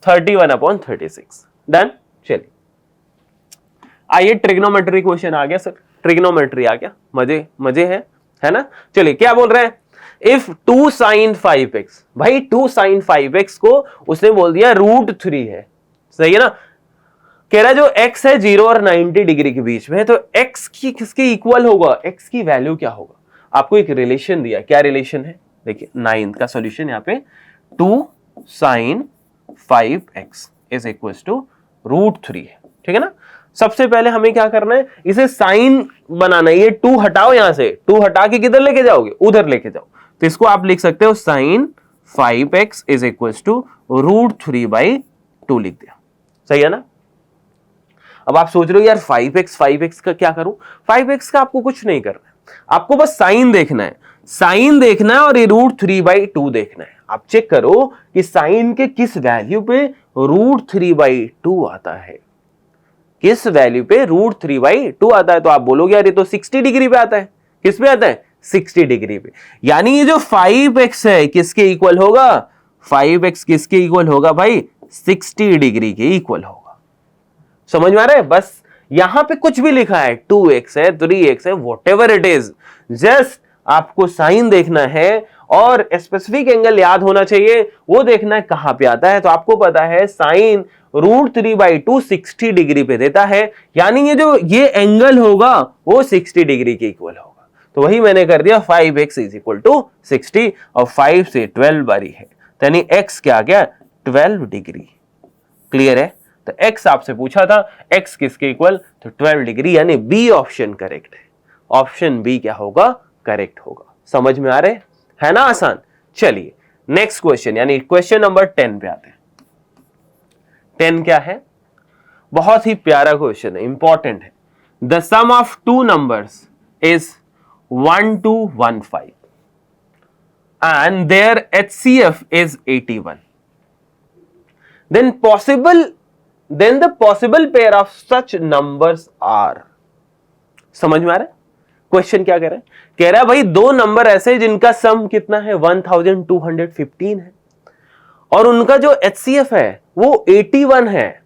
Speaker 1: 31/36, डन। चलिए आइए, ट्रिग्नोमेट्री क्वेश्चन आ गया सर, ट्रिग्नोमेट्री आ गया, मजे है ना। चलिए क्या बोल रहे हैं, इफ 2 sin 5x, भाई 2 sin 5x को उसने बोल दिया √3 है, सही है ना। कह रहा है जो x है 0 और 90 डिग्री के बीच में, तो x की किसके इक्वल होगा, x की वैल्यू क्या होगा। आपको एक रिलेशन दिया, क्या रिलेशन है, देखिए 9th का सॉल्यूशन यहाँ पे, 2 sin 5x is equal to √3 है, ठीक है ना। सबसे पहले हमें क्या करना है, इसे साइन बनाना है, ये 2 हटाओ, यहां से 2 हटा के किधर लेके जाओगे, उधर लेके जाओ। तो इसको आप लिख सकते हो sin 5x is equal to √3/2 लिख दिया, सही है ना। अब आप सोच रहे हो यार 5x का क्या करूं, 5x का आपको कुछ नहीं करना है, आपको बस साइन देखना है, साइन देखना है और ये √3/2 देखना है। आप चेक करो कि साइन के किस वैल्यू पे √3/2 आता है, किस वैल्यू पे √3/2 आता है। तो आप बोलोगे यार ये तो 60 डिग्री पे आता है, किस पे आता है, 60 डिग्री पे। यानी ये जो 5x है किसके इक्वल होगा, 5x किसके इक्वल होगा भाई, 60 डिग्री के इक्वल होगा। समझ में आ रहा है, बस यहां पे कुछ भी लिखा है, 2x है 3x है, व्हाटएवर इट इज, जस्ट आपको साइन देखना है और स्पेसिफिक एंगल याद होना चाहिए, वो देखना है कहां पे आता है। तो आपको पता है साइन √3/2 60 डिग्री पे देता है, यानी ये एंगल होगा वो 60 डिग्री के इक्वल होगा। तो वही मैंने कर दिया, 5x इज इक्वल टू 60 और 5 से 12 बारी है, यानी x क्या आ गया, 12 डिग्री, क्लियर है। तो x आपसे पूछा था, x किसके इक्वल, तो 12 डिग्री, यानी बी ऑप्शन करेक्ट है, ऑप्शन बी क्या होगा, करेक्ट होगा। समझ में आ रहे है ना, आसान। चलिए नेक्स्ट क्वेश्चन, यानी क्वेश्चन नंबर 10 पे आते हैं। 10 क्या है, बहुत ही प्यारा क्वेश्चन है, इंपॉर्टेंट है। The sum of 2 numbers is 1 to 15 and their HCF is 81, then the possible pair of such numbers are। समझ में आ रहा है क्वेश्चन क्या कह रहा है, कह रहा है भाई 2 नंबर ऐसे जिनका सम कितना है 1215 है और उनका जो HCF है वो 81 है।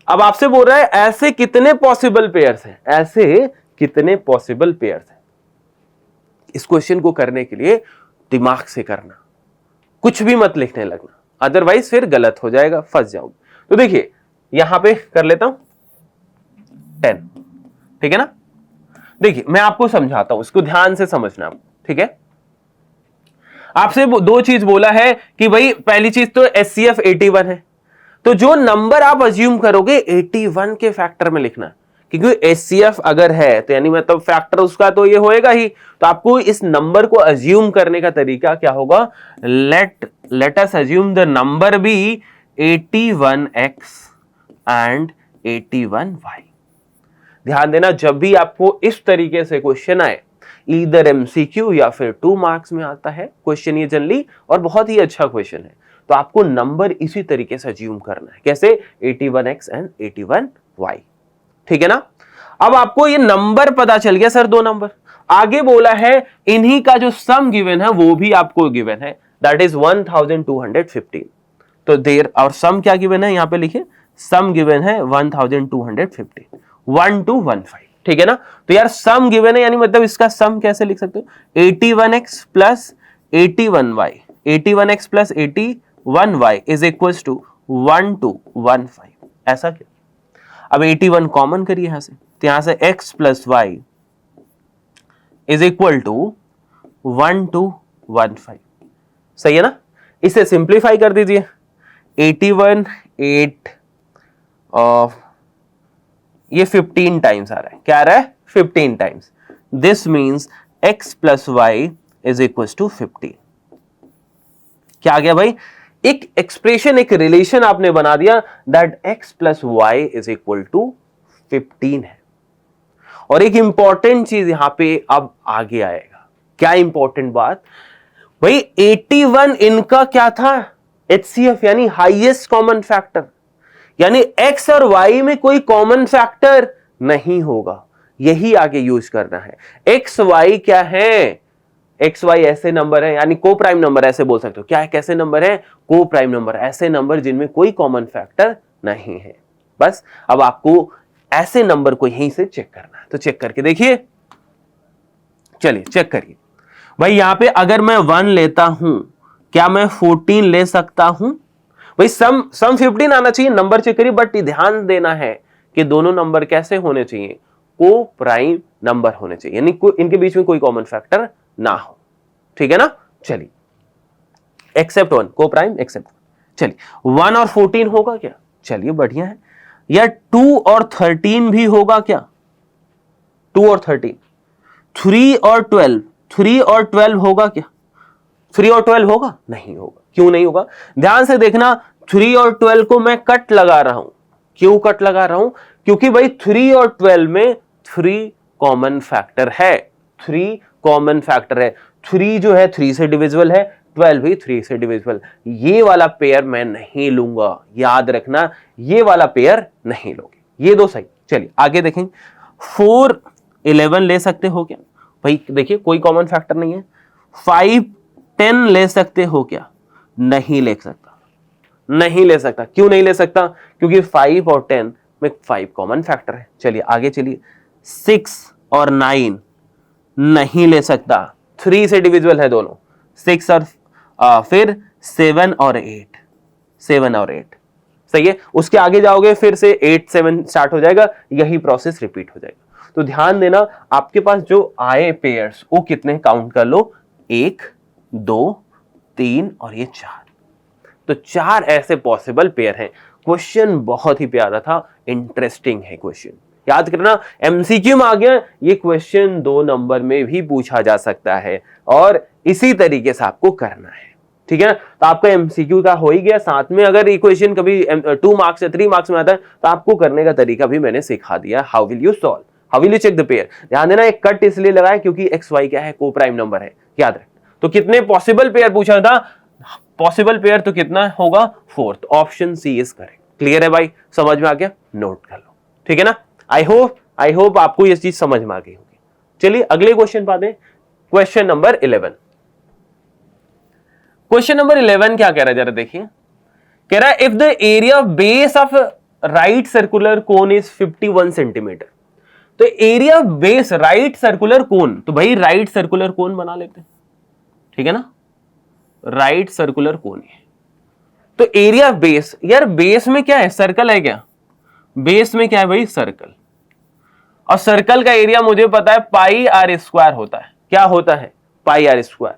Speaker 1: अब आपसे बोल रहा है ऐसे कितने पॉसिबल पेयर्स हैं, ऐसे कितने पॉसिबल पेयर्स हैं। इस क्वेश्चन को करने के लिए दिमाग से करना, कुछ भी मत लिखने लगना, अदरवाइज फिर गलत हो जाएगा, फंस जाओगे। तो देखिए यहां पे कर लेता हूं 10, ठीक है ना। देखिए मैं आपको समझाता हूं, इसको ध्यान से समझना आप, ठीक है। आपसे दो चीज बोला है कि भाई पहली चीज तो HCF 81 है, तो जो नंबर आप अज्यूम करोगे 81 के फैक्टर में लिखना, क्योंकि HCF अगर है तो यानी मतलब फैक्टर उसका तो ये होएगा ही। तो आपको इस नंबर को अज्यूम करने का तरीका क्या होगा, let us assume the number be 81x and 81y। ध्यान देना, जब भी आपको इस तरीके से क्वेश्चन आए, इधर MCQ या फिर 2 मार्क्स में आता है क्वेश्चन ये जनरली, और बहुत ही अच्छा क्वेश्चन है, तो आपको नंबर इसी तरीके से अज्यूम करना है। कैसे, 81x एंड 81y, ठीक है ना। अब आपको ये नंबर पता चल गया सर, दो नंबर आगे बोला है, इन्हीं का जो सम गिवन है वो भी आपको गिवन है, दैट इज 1215। तो देर और सम क्या गिवन है, यहां पे लिखिए सम गिवन है 1215, 1 to 15, ठीक है ना। तो यार सम गिवन है, यानी मतलब इसका सम कैसे लिख सकते हो, 81x plus 81y, 81x plus 81y is equal to 1 to 15, ऐसा क्या। अब 81 कॉमन करिए यहां से, तो यहां से x plus y is equal to 1 to 15, सही है ना। इसे सिंप्लीफाई कर दीजिए, 81 8 ये 15 टाइम्स आ रहा है, क्या आ रहा है 15 times. This means x plus y is equal to 15। क्या आ गया भाई, एक एक्सप्रेशन, एक रिलेशन आपने बना दिया, that x plus y is equal to 15 है। और एक इंपॉर्टेंट चीज यहां पे अब आगे आएगा, क्या इंपॉर्टेंट बात भाई, 81 इनका क्या था, HCF यानी हाईएस्ट कॉमन फैक्टर, यानी x और y में कोई कॉमन फैक्टर नहीं होगा, यही आगे यूज करना है। x y क्या है, एक्स वाई ऐसे नंबर है, यानी को प्राइम नंबर ऐसे बोल सकते हो, क्या है, कैसे नंबर है, को प्राइम नंबर, ऐसे नंबर जिनमें कोई कॉमन फैक्टर नहीं है। बस अब आपको ऐसे नंबर को यहीं से चेक करना है, तो चेक करके देखिए, चलिए चेक करिए भाई। यहां पे अगर मैं 1 लेता हूं, क्या मैं 14 ले सकता हूं भाई, सम 15 आना चाहिए, नंबर चेक करिए, बट ध्यान देना है कि दोनों नंबर कैसे होने चाहिए, को प्राइम नंबर होने चाहिए, यानी इनके बीच में कोई कॉमन फैक्टर ना हो, ठीक है ना। चलिए एक्सेप्ट 1, को प्राइम एक्सेप्ट, चलिए 1 और 14 होगा क्या, चलिए बढ़िया है। या 2 और 13 भी होगा क्या, 2 और 13, 3 और 12, 3 और 12 होगा क्या, 3 और 12 होगा, नहीं होगा। क्यों नहीं होगा, ध्यान से देखना, 3 और 12 को मैं कट लगा रहा हूं, क्यों कट लगा रहा हूं, क्योंकि भाई 3 और 12 में 3 कॉमन फैक्टर है, 3 कॉमन फैक्टर है, 3 जो है 3 से डिविजिबल है, 12 भी 3 से डिविजिबल, ये वाला पेयर मैं नहीं लूंगा, याद रखना, ये वाला पेयर नहीं लोगे, ये दो सही। चलिए आगे देखेंगे, 4 11 ले सकते हो क्या भाई, देखिए कोई कॉमन फैक्टर नहीं है। 5 10 ले सकते हो क्या, नहीं ले सकता, नहीं ले सकता। क्यों नहीं ले सकता, क्योंकि 5 और 10 में 5 कॉमन फैक्टर है। चलिए आगे चलिए, 6 और 9 नहीं ले सकता, 3 से डिविजिबल है दोनों, 6 और फिर 7 और 8, 7 और 8 सही है। उसके आगे जाओगे फिर से 8 7 स्टार्ट हो जाएगा, यही प्रोसेस रिपीट हो जाएगा। तो ध्यान देना, आपके पास जो आए पेयर्स वो कितने काउंट कर लो, 1 2 3 और ये 4, तो 4 ऐसे पॉसिबल पेयर हैं। क्वेश्चन बहुत ही प्यारा था, इंटरेस्टिंग है क्वेश्चन, याद करना एमसीक्यू में आ गया ये क्वेश्चन, 2 नंबर में भी पूछा जा सकता है, और इसी तरीके से आपको करना है, ठीक है ना। तो आपका एमसीक्यू का हो ही गया, साथ में अगर इक्वेशन कभी 2 मार्क्स या 3 मार्क्स में आता है तो आपको करने का तरीका भी मैंने सिखा दिया, how will you solve, how will you check the pair. ध्यान देना, एक कट इसलिए लगाया क्योंकि एक्स वाई क्या है, को प्राइम नंबर है, याद रख। तो कितने पॉसिबल पेयर पूछा था, पॉसिबल पेयर तो कितना होगा, 4th, option C is correct. Clear है भाई, समझ में आ गया, नोट कर लो, ठीक है ना। आई होप आपको ये चीज समझ में आ गई होगी। चलिए अगले क्वेश्चन पा दें, क्वेश्चन नंबर 11। क्वेश्चन नंबर 11 क्या कह रहा है जरा देखिए, कह रहा है if the area base of right circular cone is 51 centimetre. तो area base right circular cone, तो भाई राइट सर्कुलर कोन बना लेते हैं, ठीक है ना, राइट सर्कुलर कोन है। तो एरिया बेस, यार बेस में क्या है, सर्कल है क्या, बेस में क्या है भाई, सर्कल, और सर्कल का एरिया मुझे पता है पाई आर स्क्वायर होता है, क्या होता है, पाई आर स्क्वायर,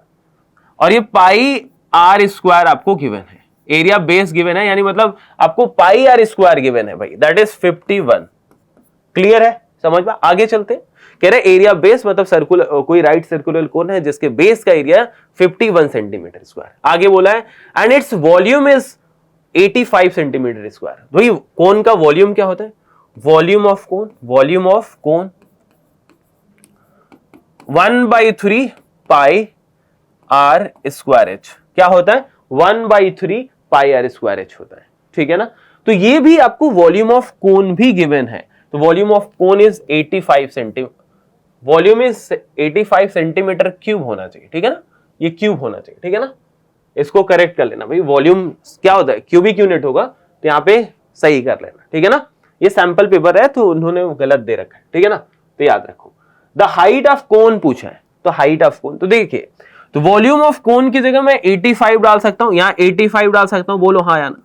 Speaker 1: और ये पाई आर स्क्वायर आपको गिवन है, एरिया बेस गिवन है, यानी मतलब आपको पाई आर स्क्वायर गिवन है भाई, दैट इज 51। क्लियर है, समझ में, आगे चलते हैं। कह रहे एरिया बेस मतलब सर्कुलर, कोई राइट सर्कुलर कोन है जिसके बेस का एरिया 51 सेंटीमीटर स्क्वायर। आगे बोला है and its volume is 85 centimetre square. भाई कोन का वॉल्यूम क्या होता है, volume of cone, volume of cone 1/3 pi are square h, क्या होता है 1/3 पाई आर स्क्वायर एच होता है, ठीक है ना। तो ये भी आपको वॉल्यूम ऑफ कोन भी गिवन है, तो volume of cone is 85 centimetre, volume is 85 centimetre cube होना चाहिए, ठीक है ना, ये क्यूब होना चाहिए, ठीक है ना, इसको करेक्ट कर लेना भाई, वॉल्यूम क्या होता है क्यूबिक यूनिट होगा, तो यहाँ पे सही कर लेना, ठीक है ना। ये सैंपल पेपर है तो उन्होंने गलत दे रखा है, ठीक है ना, तो याद रखो। द हाइट ऑफ कोन पूछा है, तो हाइट ऑफ कोन, तो देखिए, तो वॉल्यूम ऑफ कोन की जगह मैं 85 डाल सकता हूं, यहां 85 डाल सकता हूं, बोलो हाँ या ना,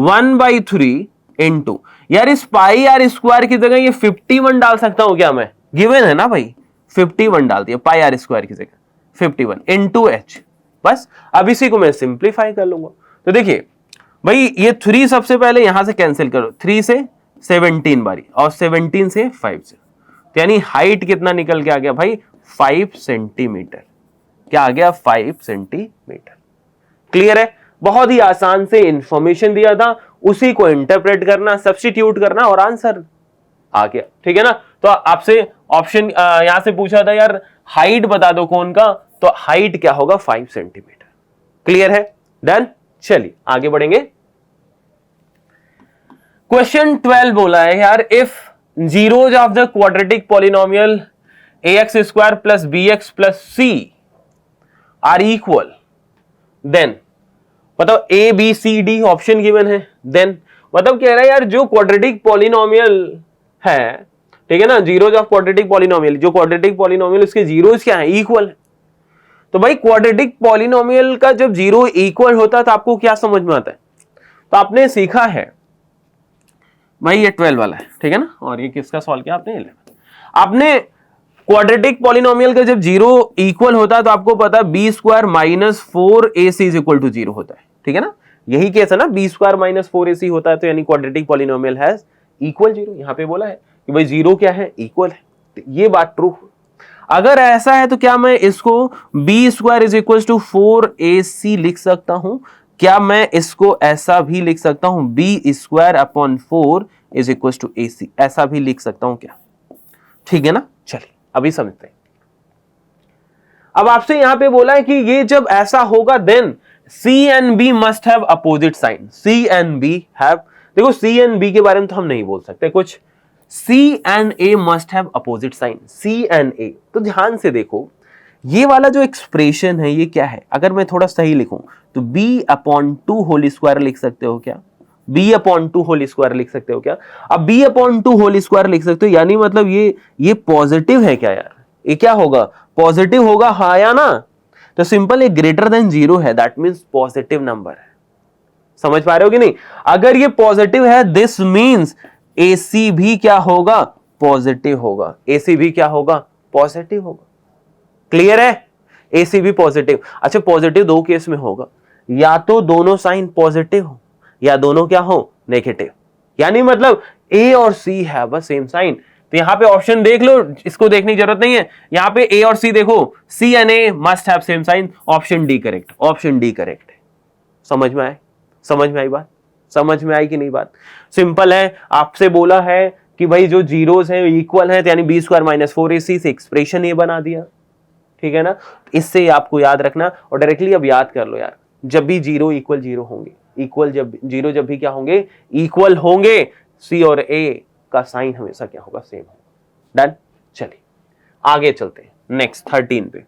Speaker 1: 1/3 इंटू, यार इस पाई आर स्क्वायर की जगह ये 51 डाल सकता हूं क्या मैं, गिवन है ना भाई, 51 डाल दिया पाई आर स्क्वायर की जगह 51 इंटू एच, बस। अब इसी को मैं सिंप्लीफाई कर लूंगा, तो देखिए भाई ये 3 सबसे पहले यहां से कैंसिल करो, 3 से 17 बारी और 17 से 5 से, तो यानी हाइट कितना निकल के आ गया भाई 5 सेंटीमीटर, क्या आ गया 5 सेंटीमीटर। क्लियर है, बहुत ही आसान से इंफॉर्मेशन दिया था, उसी को इंटरप्रेट करना, सब्स्टिट्यूट करना और आंसर आ गया, ठीक है ना। तो आपसे ऑप्शन यहां से पूछा था यार हाइट बता दो कौन का, तो हाइट क्या होगा 5 सेंटीमीटर। क्लियर है, डन। चलिए आगे बढ़ेंगे। क्वेश्चन 12 बोला है यार if zeros of the quadratic polynomial ax square plus bx plus c are equal, then मतलब A B C D option given है, देन मतलब कह रहा है यार जो क्वाड्रेटिक पॉलिनोमियल है, ठीक है ना, जीरोज ऑफ क्वाड्रेटिक पॉलिनोमियल, जो क्वाड्रेटिक पॉलिनोमियल उसके जीरोज क्या है, इक्वल है। तो भाई क्वाड्रेटिक पॉलिनोमियल का जब जीरो इक्वल होता है तो आपको क्या समझ में आता है, तो आपने सीखा है भाई ये 12 वाला है, ठीक है ना, और ये किसका सॉल्व किया आपने, 11। आपने क्वाड्रेटिक पॉलिनोमियल का जब जीरो इक्वल होता है तो आपको पता है B square minus 4ac is equal to 0 होता है, ठीक है ना, यही केस है ना, बी स्क्वायर माइनस 4ac होता है, तो यानी क्वाड्रेटिक पॉलिनोमियल हैज इक्वल 0। यहां पे बोला है कि भाई जीरो क्या है, इक्वल है, तो ये बात ट्रू। अगर ऐसा है तो क्या मैं इसको B square is equal to 4ac लिख सकता हूं, क्या मैं इसको ऐसा भी लिख सकता हूं B square upon 4 is equal to ac, ऐसा भी लिख सकता हूं क्या, ठीक है ना। चलिए अभी समझते हैं। अब आपसे यहां पे बोला है कि ये जब ऐसा होगा then C and B must have opposite sign, C and B have, देखो C and B के बारे में तो हम नहीं बोल सकते कुछ, C and A must have opposite sign, C and A। तो ध्यान से देखो ये वाला जो एक्सप्रेशन है ये क्या है, अगर मैं थोड़ा सही लिखूं तो b अपॉन 2 होल स्क्वायर लिख सकते हो क्या, b अपॉन 2 होल स्क्वायर लिख सकते हो क्या। अब b अपॉन 2 होल स्क्वायर लिख सकते हो, यानी मतलब ये पॉजिटिव है क्या यार, ये क्या होगा पॉजिटिव होगा, हाँ या ना। तो सिंपल ये ग्रेटर देन 0 है, दैट मींस पॉजिटिव नंबर है, समझ पा रहे हो कि नहीं। अगर ये पॉजिटिव है दिस मींस AC भी क्या होगा, पॉजिटिव होगा, AC भी क्या होगा, पॉजिटिव होगा। क्लियर है, AC भी पॉजिटिव। अच्छा पॉजिटिव दो केस में होगा, या तो दोनों साइन पॉजिटिव हो या दोनों क्या हो, नेगेटिव, यानी मतलब A और C है बस सेम साइन। तो यहां पे ऑप्शन देख लो, इसको देखने की जरूरत नहीं है, यहां पे A और C देखो, C and A must have same sign, option D correct, option D correct है। समझ में आए, समझ में आई बात, समझ में आई कि नहीं बात, सिंपल है। आपसे बोला है कि भाई जो जीरोस हैं इक्वल हैं, तो यानी बी स्क्वायर माइनस 4ac से एक्सप्रेशन ये बना दिया, ठीक है ना। इससे आपको याद रखना और डायरेक्टली अब याद कर लो यार, जब भी जीरो इक्वल जीरो होंगे, इक्वल जब जीरो जब भी क्या होंगे, इक्वल होंगे, सी और ए का साइन हमेशा क्या होगा, सेम होगा। डन। चलिए आगे चलते हैं नेक्स्ट 13 पे।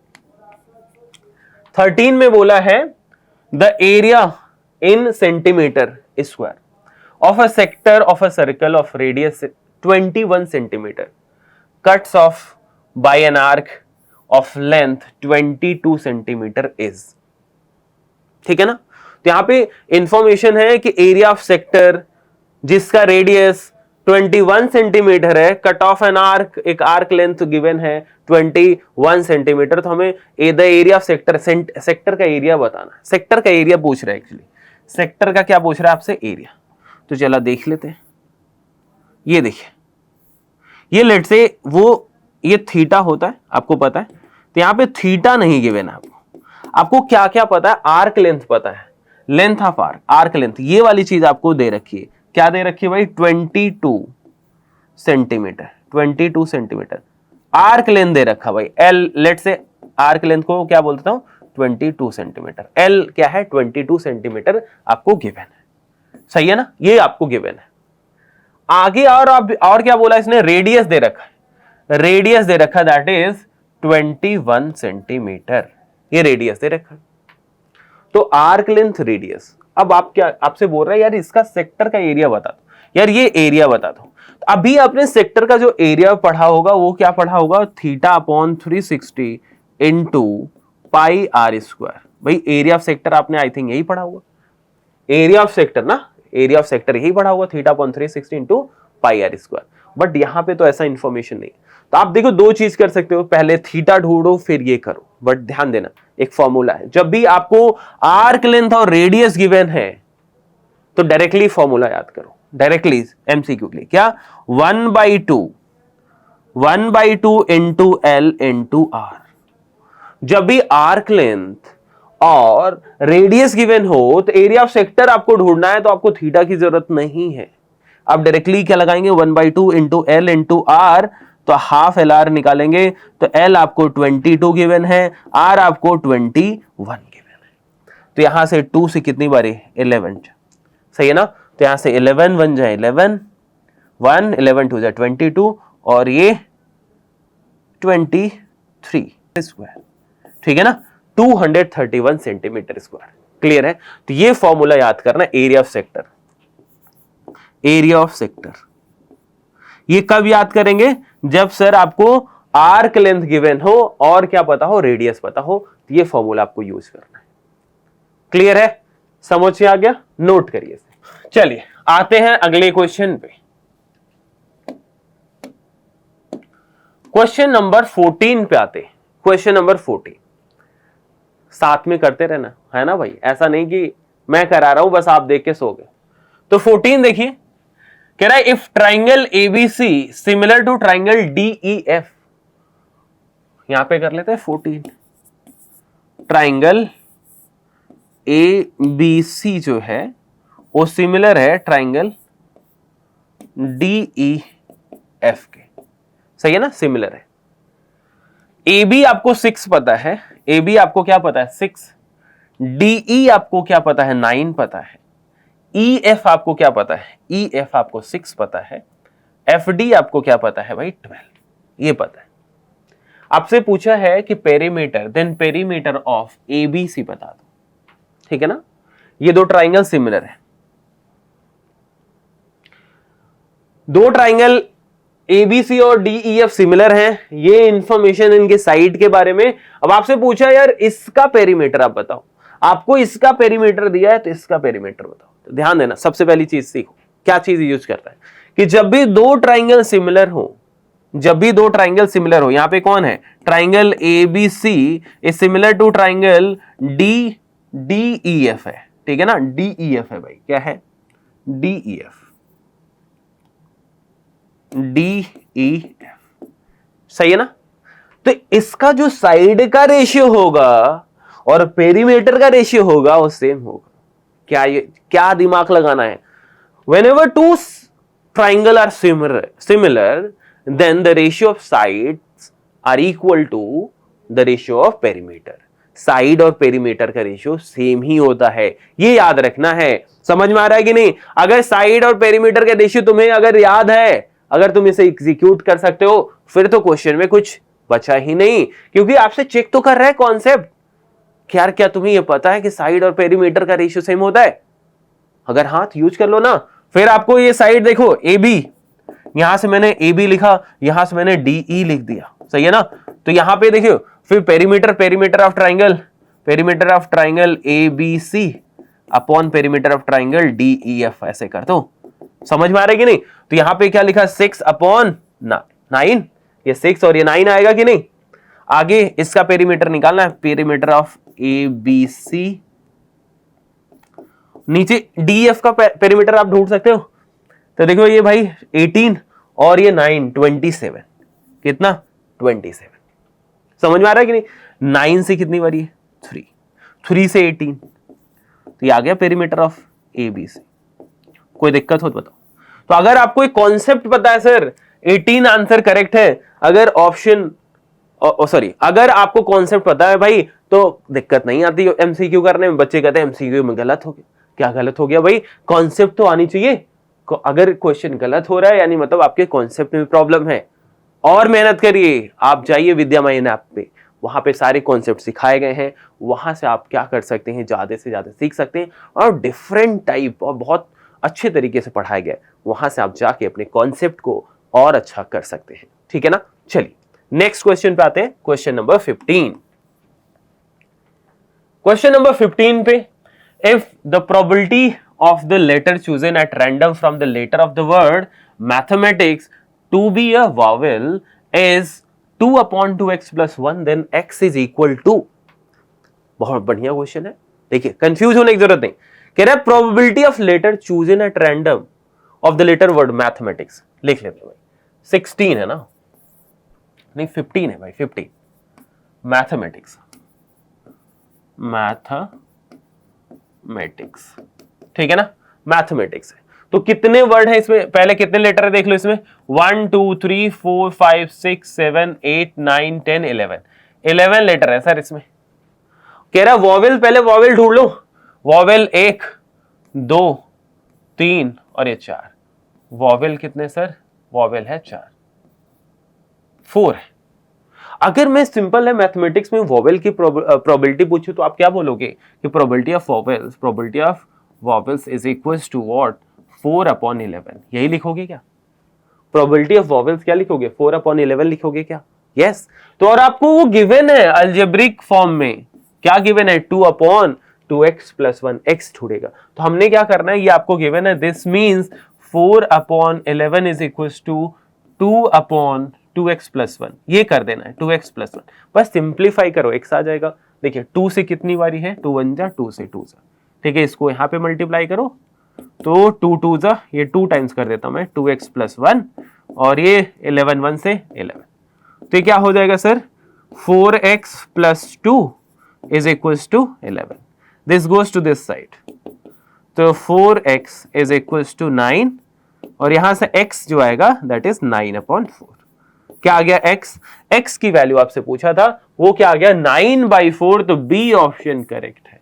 Speaker 1: 13 में बोला है the area in centimetre square of a sector of a circle of radius 21 centimetre cuts off by an arc of length 22 centimetre is, ठीक है ना। तो यहाँ पे इंफॉर्मेशन है कि एरिया ऑफ सेक्टर जिसका रेडियस 21 सेंटीमीटर है, कट ऑफ एन आर्क, एक आर्क लेंथ गिवन है 21 सेंटीमीटर। तो हमें the area of sector, sector का एरिया बताना है। सेक्टर का एरिया पूछ रहा है, एक्चुअली सेक्टर का क्या पूछ रहा है आपसे, एरिया। तो चला देख लेते हैं। ये देखिए, ये लेट से वो ये थीटा होता है, आपको पता है। तो यहां पे थीटा नहीं गिवन है आपको क्या क्या पता है, आर्क लेंथ पता है, length of arc, arc length, ये वाली चीज आपको दे रखी है। क्या दे रखी है भाई, 22 सेंटीमीटर, 22 सेंटीमीटर आर्क लेंथ दे रखा भाई। एल लेट से आर्क लेंथ को क्या बोलता हूं, 22 सेंटीमीटर। एल क्या है, 22 सेंटीमीटर आपको गिवन है, सही है ना, ये आपको गिवन है। आगे और क्या बोला इसने, रेडियस दे रखा है, रेडियस दे रखा, दैट इज 21 सेंटीमीटर, ये रेडियस दे रखा। तो आर्क लेंथ, रेडियस। अब आप क्या आपसे बोल रहा है यार इसका सेक्टर का एरिया बता दो, यार ये एरिया बता दो। तो अभी आपने सेक्टर का जो एरिया पढ़ा होगा वो क्या पढ़ा होगा, theta upon 360 into pi are square. भाई एरिया ऑफ सेक्टर आपने आई थिंक यही पढ़ा होगा, एरिया ऑफ सेक्टर ना, एरिया ऑफ सेक्टर यही पढ़ा होगा, theta upon 360 into pi are square. But यहां पे तो ऐसा इंफॉर्मेशन नहीं। तो आप देखो दो चीज कर सकते हो, पहले थीटा ढूंढो फिर ये करो। बट ध्यान देना एक फॉर्मूला है, जब भी आपको आर्क लेंथ और रेडियस गिवन है तो डायरेक्टली फॉर्मूला याद करो, डायरेक्टली एमसीक्यू के लिए। क्या, 1/2 इंटू एल इंटू आर। जब भी आर्क लेंथ और रेडियस गिवन हो तो एरिया ऑफ सेक्टर आपको ढूंढना है, तो आपको थीटा की जरूरत नहीं है। आप डायरेक्टली क्या लगाएंगे, 1/2 इंटू एल इंटू आर, तो हाफ एल आर निकालेंगे। तो एल आपको 22 गिवन है, आर आपको 21 गिवन है। तो यहां से 2 से कितनी बारी, 11, सही है ना। तो यहां से 11 बन जाए 11, 1 11 2 जाए 22 और ये 23 स्क्वायर, ठीक है ना, 231 सेंटीमीटर स्क्वायर। क्लियर है। तो ये फॉर्मूला याद करना, area of sector, area of sector. ये कब याद करेंगे, जब सर आपको आर्क लेंथ गिवन हो और क्या पता हो, रेडियस पता हो। तो ये फॉर्मूला आपको यूज करना है। क्लियर है, समझ में आ गया, नोट करिए। चलिए आते हैं अगले क्वेश्चन पे। क्वेश्चन नंबर 14 पे आते हैं। क्वेश्चन नंबर 14 साथ में करते रहना है ना भाई, ऐसा नहीं कि मैं करा रहा हूं बस आप देख के सो गए। तो 14 देखिए, कह रहा है if triangle A B C similar to triangle D E F, यहां पे कर लेते हैं 14। ट्राइंगल एबीसी जो है वो सिमिलर है ट्राइंगल डीईएफ के, सही है ना, सिमिलर है। ए बी आपको 6 पता है, ए बी आपको क्या पता है 6, डीई आपको क्या पता है 9 पता है, ई एफ आपको क्या पता है, ई एफ आपको 6 पता है, एफ डी आपको क्या पता है भाई 12, ये पता है। आपसे पूछा है कि perimeter, then perimeter of A B C बता दो, ठीक है ना। ये दो ट्राइंगल सिमिलर है, दो ट्राइंगल एबीसी और डीईएफ सिमिलर हैं, ये इंफॉर्मेशन इनके साइड के बारे में। अब आपसे पूछा यार इसका पेरीमीटर आप बताओ, आपको इसका पेरीमीटर दिया है तो इसका पेरीमीटर बताओ। तो ध्यान देना, सबसे पहली चीज सीखो क्या चीज यूज करता है कि जब भी दो ट्राइंगल सिमिलर हो, जब भी दो ट्राइंगल सिमिलर हो, यहां पे कौन है, triangle A B C is similar to triangle D E F है, ठीक है ना, डीईएफ है भाई, क्या है डीईएफ, डीईएफ, सही है ना। तो इसका जो साइड का रेशियो होगा और पेरीमीटर का रेशियो होगा वो सेम होगा। क्या ये क्या दिमाग लगाना है, whenever two triangle are similar then the ratio of sides are equal to the ratio of perimeter। Side और पेरीमीटर का रेशियो सेम ही होता है, ये याद रखना है। समझ में आ रहा है कि नहीं। अगर साइड और पेरीमीटर का रेशियो तुम्हें अगर याद है, अगर तुम इसे एग्जीक्यूट कर सकते हो, फिर तो क्वेश्चन में कुछ बचा ही नहीं, क्योंकि आपसे चेक तो कर रहा है कॉन्सेप्ट। यार क्या तुम्हें यह पता है कि साइड और पेरीमीटर का रेशियो सेम होता है, अगर हाँ तो यूज कर लो ना। फिर आपको ये साइड देखो ए बी, यहां से मैंने ए बी लिखा, यहां से मैंने डीई लिख दिया, सही है ना। तो यहां पे देखियो फिर perimeter, perimeter of triangle, perimeter of triangle A B C, upon perimeter of triangle DEF, ऐसे कर दो। समझ में आ रहा है कि नहीं? तो यहां पे क्या लिखा, 6/9, ये 6 और ये 9 आएगा कि नहीं। आगे इसका पेरीमीटर निकालना है, पेरीमीटर ऑफ ABC, नीचे DEF का पेरीमीटर आप ढूंढ सकते हो। तो देखो ये भाई 18 और ये 9, 27, कितना 27। समझ में आ रहा है कि नहीं? 9 से कितनी बारी है, 3 से 18, तो ये आ गया पेरीमीटर ऑफ ABC। कोई दिक्कत हो तो बताओ। तो अगर आपको एक कॉन्सेप्ट पता है सर, 18 आंसर करेक्ट है, अगर ऑप्शन सॉरी अगर आपको कॉन्सेप्ट पता है भाई तो दिक्कत नहीं आती एमसीक्यू करने में। बच्चे कहते हैं एमसीक्यू में गलत हो गया, क्या गलत हो गया भाई, कॉन्सेप्ट तो आनी चाहिए। अगर क्वेश्चन गलत हो रहा है यानी मतलब आपके कॉन्सेप्ट में प्रॉब्लम है। और मेहनत करिए, आप जाइए विद्यामयन ऐप पे, वहां पे सारे कॉन्सेप्ट सिखाए गए हैं, वहां से आप क्या कर सकते हैं, ज्यादा से ज्यादा सीख सकते हैं और डिफरेंट टाइप और बहुत अच्छे तरीके से पढ़ाया गया है, वहां से आप जाके अपने कॉन्सेप्ट को और अच्छा कर सकते हैं। ठीक है ना। चलिए नेक्स्ट क्वेश्चन पे आते हैं, क्वेश्चन नंबर 15। क्वेश्चन नंबर 15 पे, if the probability of the letter chosen at random from the letter of the word mathematics to be a vowel is 2/2x plus 1, then x is equal to। बहुत बढ़िया question है। देखिए confuse होने की जरूरत नहीं, कह रहा है probability of letter chosen at random of the letter word mathematics. लिख लेते हैं भाई, 16 है ना, नहीं 15 है भाई, 15 मैथमेटिक्स, मैथमेटिक्स, ठीक है ना, मैथमेटिक्स है। तो कितने वर्ड है इसमें, पहले कितने लेटर है देख लो इसमें, 1 2 3 4 5 6 7 8 9 10 11 लेटर है सर इसमें। कह रहा वॉवेल, पहले वॉवेल ढूंढ लो। वॉवेल 1 2 3 और ये 4। वॉवेल कितने सर, वॉवेल है 4 है। अगर मैं सिंपल है मैथमेटिक्स में वॉवेल की प्रोबेबिलिटी पूछूं तो आप क्या बोलोगे कि probability of vowels is equals to what, 4/11। यही लिखोगे क्या, प्रोबेबिलिटी ऑफ वॉवेल्स क्या लिखोगे, 4/11 लिखोगे क्या। यस। तो और आपको वो गिवन है अलजेब्रिक फॉर्म में, क्या गिवन है, 2/2x plus 1, x ढूंढेगा। तो हमने क्या करना है, ये आपको गिवन है, this means 4/11 is equals to 2/2x plus 1, ये कर देना है 2x plus 1। बस सिंप्लीफाई करो, x आ जाएगा। देखिए 2 से कितनी बारी है, 2 1 जा, 2 से 2 जा, ठीक है। इसको यहां पे मल्टीप्लाई करो तो 2 2 जा, ये 2 टाइम्स कर देता हूं मैं, 2x plus 1 और ये 11 1 से 11, तो ये क्या हो जाएगा sir, 4x plus 2 is equals to 11। this goes to this side, तो 4x is equals to 9 और यहां से x जो आएगा that is 9/4। क्या आ गया x की वैल्यू आपसे पूछा था, वो क्या आ गया 9/4, तो बी ऑप्शन करेक्ट है।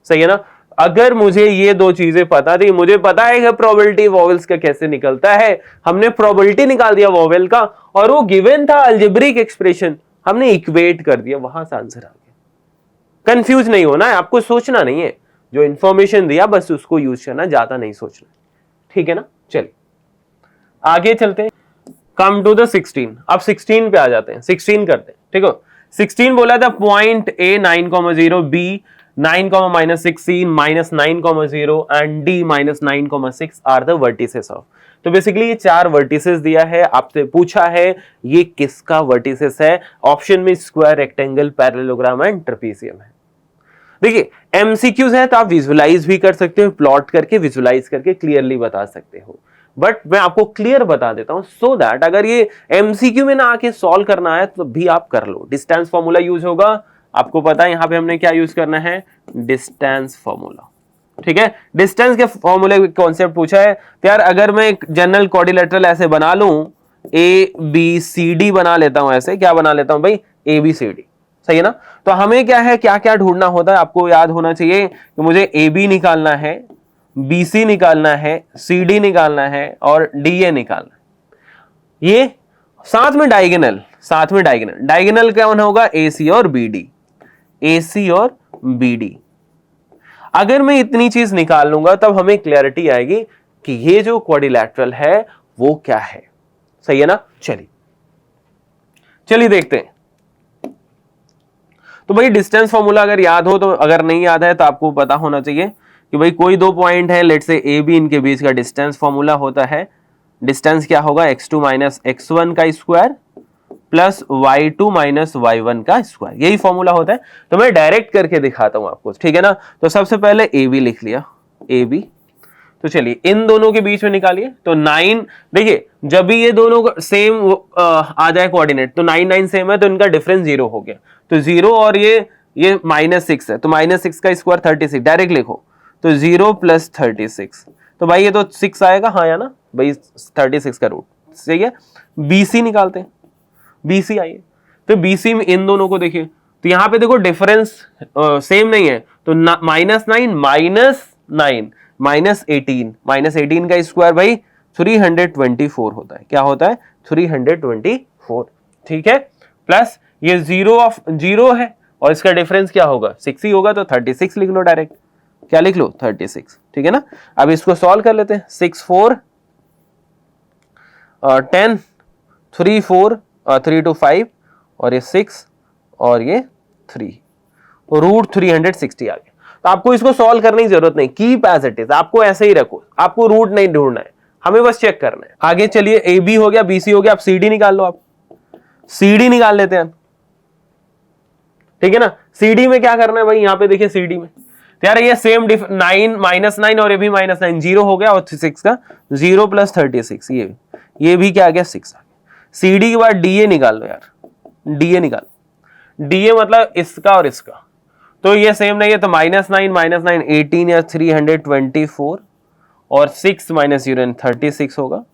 Speaker 1: सही है ना। अगर मुझे ये दो चीजें पता थी, मुझे पता है कि प्रोबेबिलिटी वॉवेल्स का कैसे निकलता है, हमने प्रोबेबिलिटी निकाल दिया वॉवेल का और वो गिवन था अलजेब्रिक एक्सप्रेशन, हमने इक्वेट कर दिया, वहां से आंसर आ गया। कंफ्यूज नहीं होना है, आपको सोचना नहीं है, जो इंफॉर्मेशन दिया बस उसको यूज करना, ज्यादा नहीं सोचना, ठीक है ना। चलिए आगे चलते हैं, कम टू द 16। अब 16 पे आ जाते हैं, 16 करते हैं, ठीक है। 16 बोला था point A 9,0, B 9,-6, C -9,0 and D -9,6 are the vertices of. तो बेसिकली ये 4 वर्टिसेस दिया है, आपसे पूछा है ये किसका वर्टिसेस है। ऑप्शन में square, rectangle, parallelogram and trapezium है। देखिए एमसीक्यूज है तो आप विजुलाइज भी कर सकते हो, प्लॉट करके विजुलाइज करके क्लियरली बता सकते हो, बट मैं आपको क्लियर बता देता हूं सो दैट अगर ये एमसीक्यू में ना आके सॉल्व करना है तो भी आप कर लो। डिस्टेंस फॉर्मूला यूज होगा, आपको पता है यहां पे हमने क्या यूज करना है, डिस्टेंस फॉर्मूला, ठीक है। डिस्टेंस के फॉर्मूले का कॉन्सेप्ट पूछा है तो यार अगर मैं एक जनरल क्वाड्रिलेटरल ऐसे बना लूं, ABCD बना लेता हूं, ऐसे क्या बना लेता हूं भाई, ABCD, सही है ना। तो हमें क्या है, क्या क्या ढूंढना होता है, आपको याद होना चाहिए कि मुझे AB निकालना है, BC निकालना है, CD निकालना है और DA निकालना है। ये साथ में डायगोनल, डायगोनल कौन होगा, AC और BD। अगर मैं इतनी चीज निकाल लूंगा तब हमें क्लैरिटी आएगी कि ये जो क्वाड्रिलैटरल है वो क्या है, सही है ना। चलिए देखते हैं। तो भाई डिस्टेंस फॉर्मूला अगर याद हो तो, अगर नहीं याद है तो आपको पता होना चाहिए कि भाई कोई दो पॉइंट है, लेट से ए बी, इनके बीच का डिस्टेंस फॉर्मूला होता है, डिस्टेंस क्या होगा, x2 माइनस x1 का square plus y2 minus y1 का स्क्वायर, यही फॉर्मूला होता है। तो मैं डायरेक्ट करके दिखाता हूं आपको, ठीक है ना। तो सबसे पहले ए बी लिख लिया, ए बी। तो चलिए इन दोनों के बीच में निकालिए। तो 9, देखिए जब भी ये दोनों सेम आ जाए कोऑर्डिनेट, तो 9 9 सेम है, तो इनका डिफरेंस 0 हो गया। तो 0 और ये -6 है, तो -6 का स्क्वायर 36, डायरेक्ट लिखो। तो 0 प्लस 36, तो भाई ये तो 6 आएगा, हाँ या ना भाई, 36 का रूट, सही है। BC निकालते हैं, BC आइए। तो BC में इन दोनों को देखिए, तो यहां पे देखो डिफरेंस सेम नहीं है, तो -9 -9 -18, -18 का स्क्वायर भाई 324 होता है, क्या होता है 324, ठीक है। प्लस ये 0 है और इसका डिफरेंस क्या होगा 6 ही होगा, तो 36 लिख लो डायरेक्ट, क्या लिख लो 36, ठीक है ना। अब इसको सॉल्व कर लेते हैं, 6 4 10 3 4 3 2 5 और ये 6 और ये 3, रूट 360 आ गया। तो आपको इसको सॉल्व करने की जरूरत नहीं, कीप एज इट इज, आपको ऐसे ही रखो, आपको रूट नहीं ढूंढना है, हमें बस चेक करना है। आगे चलिए, ए बी हो गया, BC हो गया, अब CD निकाल लो। आप CD निकाल लेते हैं, ठीक है ना। CD में क्या करना है भाई, यहां पे देखिए CD में, तो यार ये सेम 9 -9 और ये भी -9, 0 हो गया, और 6 का 0 प्लस 36, ये भी क्या आ गया 6 आ गया। CD के बाद DA निकाल लो यार, DA निकालो, DA मतलब इसका और इसका, तो ये सेम नहीं है, तो -9 18 या 324 और 6 माइनस 0 36 होगा,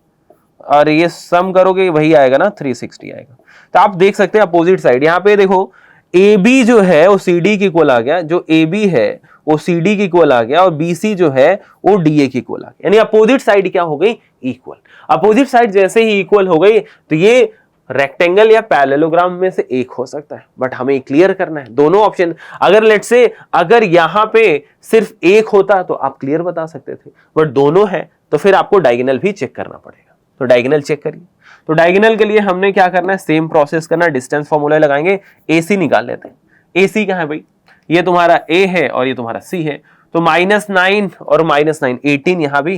Speaker 1: और ये सम करोगे वही आएगा ना 360 आएगा। तो आप देख सकते हैं अपोजिट साइड, यहाँ पे देखो AB जो है वो CD के इक्वल आ गया, जो AB है वो CD के इक्वल आ गया, और BC जो है वो DA के इक्वल आ गया, यानी अपोजिट साइड क्या हो गई, इक्वल। अपोजिट साइड जैसे ही इक्वल हो गई, तो ये रेक्टेंगल या पैरेललोग्राम में से एक हो सकता है, बट हमें क्लियर करना है दोनों ऑप्शन। अगर लेट्स से अगर यहां पे सिर्फ एक होता तो आप क्लियर बता सकते थे, बट दोनों है, तो फिर आपको डायगोनल भी चेक करना पड़ेगा। तो डायगोनल चेक करिए। तो डायगोनल के लिए हमने क्या करना है, सेम प्रोसेस करना, डिस्टेंस फॉर्मूला लगाएंगे, AC निकाल लेते हैं। AC कहां है भाई, ये तुम्हारा A है और ये तुम्हारा C है, तो -9 और -9 18, यहां भी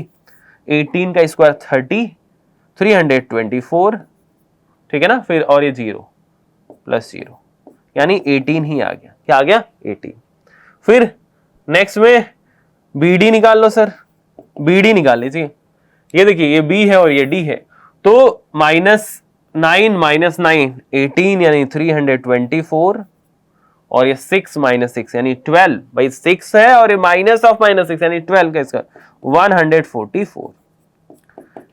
Speaker 1: 18 का स्क्वायर 30 324, ठीक है ना, फिर और ये 0 प्लस 0, यानी 18 ही आ गया, क्या आ गया 18। फिर नेक्स्ट में BD निकाल लो सर, BD निकाल लीजिए। ये देखिए ये B है और ये D है, तो -9 -9 18 यानी 324, और ये 6 -6 यानी 12, भाई 6 है और ये -6 यानी 12 का इसका 144,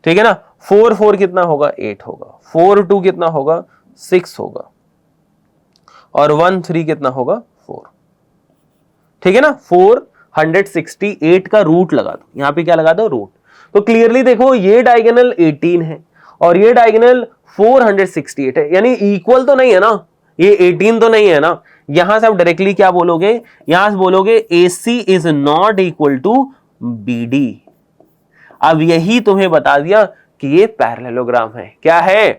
Speaker 1: ठीक है ना। 4 4 कितना होगा 8 होगा, 4 2 कितना होगा 6 होगा, और 1 3 कितना होगा 4, ठीक है ना। 468 का रूट लगा दो, यहां पे क्या लगा दो रूट। तो क्लियरली देखो ये डायगोनल 18 है और ये डायगोनल 468 है, यानी इक्वल तो नहीं है ना, ये 18 तो नहीं है ना। यहां से आप डायरेक्टली क्या बोलोगे, यहां से बोलोगे AC is not equal to BD। अब यही तुम्हें बता दिया कि ये पैरेललोग्राम है, क्या है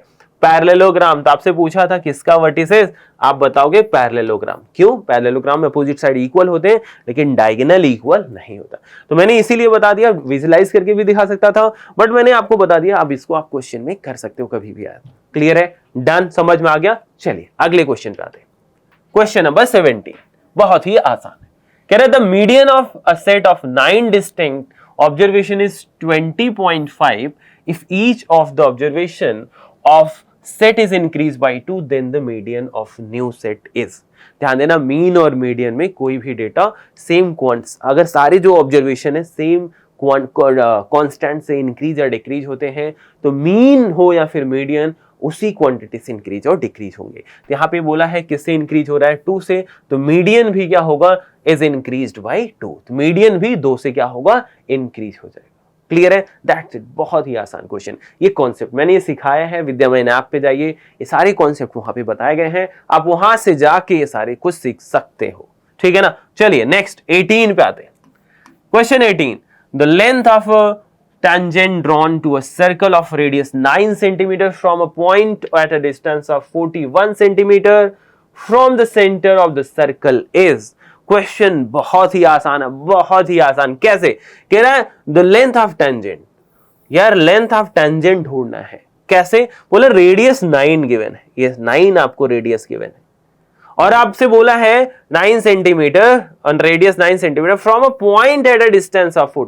Speaker 1: पैरेललोग्राम। तो आपसे पूछा था किसका वर्टिसेस, आप बताओगे पैरेललोग्राम। क्यों, पैरेललोग्राम में अपोजिट साइड इक्वल होते हैं लेकिन डायगोनल इक्वल नहीं होता। तो मैंने इसीलिए बता दिया, विजुलाइज करके भी दिखा सकता था, बट मैंने आपको बता दिया। अब इसको आप क्वेश्चन में कर सकते हो कभी भी आए। क्लियर है, डन, समझ में आ गया। चलिए अगले क्वेश्चन पे आते हैं। क्वेश्चन नंबर 17 बहुत ही आसान है। कह रहे the median of a set of 9 distinct observation is 20.5 if each of the observation of set is increased by 2 then the median of new set is। ध्यान देना, मीन और मीडियन में कोई भी डेटा सेम क्वांट्स, अगर सारे जो observation है सेम कांस्टेंट से इंक्रीज या डिक्रीज होते हैं, तो मीन हो या फिर मीडियन उसी क्वांटिटी से इंक्रीज और डिक्रीज होंगे। तो यहाँ पे बोला है किससे इंक्रीज हो रहा है 2 से, तो मीडियन भी क्या होगा इज इंक्रीज्ड बाय 2, तो मीडियन भी 2 से क्या होगा इंक्रीज हो जाएगा। क्लियर है, दैट्स इट। बहुत ही आसान क्वेश्चन, ये कॉन्सेप्ट मैंने ये सिखाया है, विद्यामयन ऐप पे जाइए, ये सारे कॉन्सेप्ट वहां पे बताए गए हैं, आप वहां से जाके ये सारे कुछ सीख सकते हो, ठीक है ना। चलिए नेक्स्ट 18 पे आते हैं। Question 18, the length of tangent drawn to a circle of radius 9 cm from a point at a distance of 41 cm from the center of the circle is question बहुत ही आसान है, बहुत ही आसान। कैसे कह रहा है? द लेंथ ऑफ टेंजेंट, यार लेंथ ऑफ टेंजेंट ढूंढना है। कैसे? बोला रेडियस 9 गिवन है, ये 9 आपको रेडियस गिवन है, और आपसे बोला है 9 centimetre on radius 9 centimetre from a point at a distance of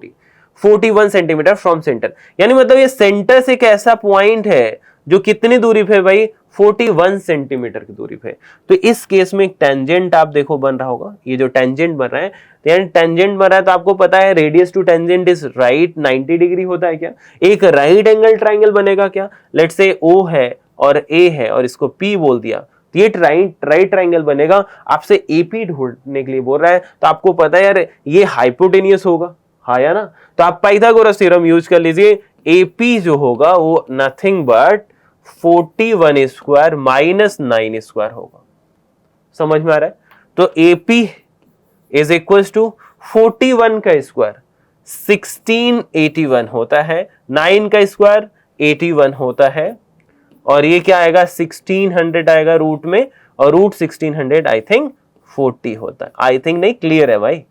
Speaker 1: 41 centimetre from centre. यानी मतलब ये सेंटर से एक ऐसा पॉइंट है जो कितनी दूरी पे भाई? 41 सेंटीमीटर की दूरी पे। तो इस केस में एक टेंजेंट आप देखो बन रहा होगा, ये जो टेंजेंट बन रहा है, यानी टेंजेंट बन रहा है तो आपको पता है radius to tangent is right 90 degree होता है क्या? एक राइट एंगल ट्राइंगल बनेगा क्या? लेट्स से O है और A है और इसको P बोल दिया, ये राइट ट्राइंगल बनेगा। आपसे AP ढूंढने के लिए बोल रहा है, तो आपको पता है यार ये हाइपोटेनियस होगा, हाँ या ना? तो आप पाइथागोरस थ्योरम यूज कर लीजिए। AP जो होगा वो nothing but 41 square minus 9 square होगा। समझ में आ रहा है? तो AP इज इक्वल टू 41 का स्क्वायर 1681 होता है, 9 का स्क्वायर 81 होता है, और ये क्या आएगा? 1600 आएगा रूट में, और रूट 1600 आई थिंक 40 होता है। आई थिंक नहीं, क्लियर है भाई,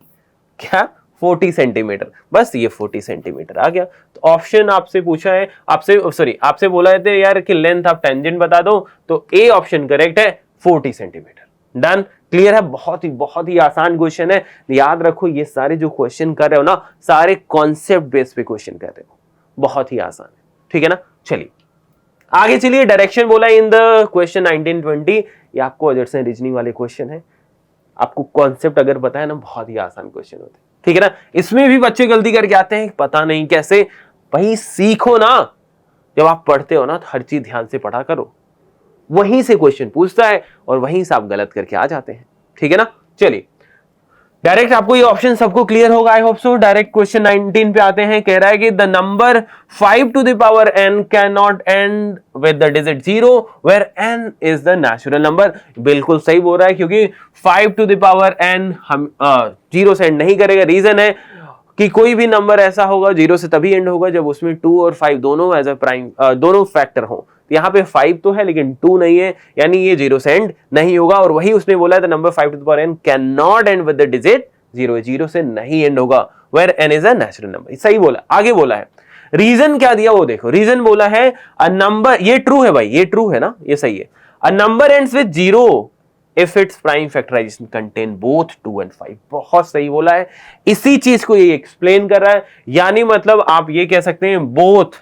Speaker 1: क्या 40 सेंटीमीटर, बस ये 40 सेंटीमीटर आ गया। तो ऑप्शन आपसे पूछा है, आपसे बोला है यार कि लेंथ ऑफ टेंजेंट बता दो, तो ए ऑप्शन करेक्ट है 40 सेंटीमीटर। डन, क्लियर है? बहुत ही आसान क्वेश्चन है। याद रखो ये सारे जो क्वेश्चन कर रहे हो ना, सारे कॉन्सेप्ट बेस पे क्वेश्चन कर रहे हो, बहुत ही आसान है, ठीक है ना? चलिए आगे चलिए। डायरेक्शन बोला इन द क्वेश्चन 1920, ये आपको अजर्सन रीजनिंग वाले क्वेश्चन है। आपको कॉन्सेप्ट अगर पता है ना, बहुत ही आसान क्वेश्चन होते हैं, ठीक है ना? इसमें भी बच्चे गलती करके आते हैं, पता नहीं कैसे। भाई सीखो ना, जब आप पढ़ते हो ना तो हर चीज ध्यान से पढ़ा करो, वहीं से क्वेश्चन पूछता है और वहीं से आप गलत करके आ जाते हैं, ठीक है ना? चलिए डायरेक्ट आपको ये ऑप्शन सबको क्लियर होगा, I hope so. Direct question 19 पे आते हैं। कह रहा है कि the number 5 to the power n can not end with the digit 0 where n is the natural number. बिल्कुल सही बोल रहा है, क्योंकि 5 टू द पावर n हम 0 से एंड नहीं करेगा। रीजन है कि कोई भी नंबर ऐसा होगा 0 से तभी एंड होगा जब उसमें 2 और 5 दोनों एज अ प्राइम दोनों फैक्टर हो। यहाँ पे 5 तो है लेकिन 2 नहीं है, यानी ये 0 से एंड नहीं होगा। और वही उसने बोला है number 5 to the power n can not end with the digit 0, 0 से नहीं एंड होगा, where n is a natural number. सही बोला। आगे बोला है रीजन क्या दिया वो देखो। रीजन बोला है अ नंबर, ये ट्रू है भाई, ये ट्रू है ना, ये सही है। A number ends with 0 if its prime factorization contain both 2 and 5। बहुत सही बोला है, इसी चीज को ये एक्सप्लेन कर रहा है। यानी मतलब आप ये कह सकते हैं बोथ,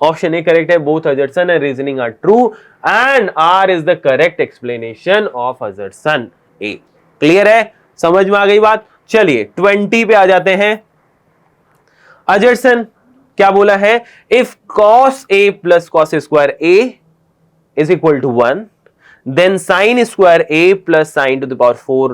Speaker 1: ऑप्शन ए करेक्ट है, both assertion and reasoning are true and R is the correct explanation of assertion A. Clear है? समझ में आ गई बात? चलिए 20 पे आ जाते हैं। अजर्सन क्या बोला है? If cos a plus cos square a is equal to 1 then sin square a plus sin to the power 4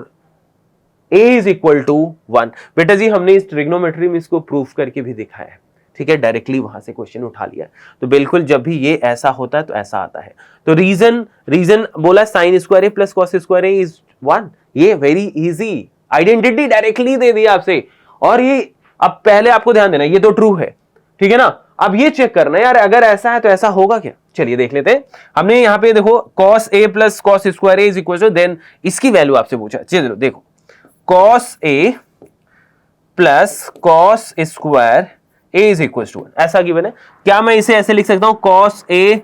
Speaker 1: a is equal to 1। बेटा जी हमने इस ट्रिग्नोमेट्री में इसको प्रूफ करके भी दिखाया है, ठीक है? डायरेक्टली वहां से क्वेश्चन उठा लिया। तो बिल्कुल जब भी ये ऐसा होता है तो ऐसा आता है। तो रीजन बोला sin square a plus cos square a is 1। ये वेरी इजी, आइडेंटिटी डायरेक्टली दे दिया आपसे। और ये अब पहले आपको ध्यान देना, ये तो ट्रू है, ठीक है ना? अब ये चेक करना यार अगर ऐसा है तो ऐसा होगा क्या। चलिए देख लेते हैं। हमने यहाँ पे देखो cos a plus cos square a is equal to, then इसकी वैल्यू आपसे पूछा। चलिए देखो cos a plus cos square a is equal to 1, ऐसा गिवन है। क्या मैं इसे ऐसे लिख सकता हूं cos a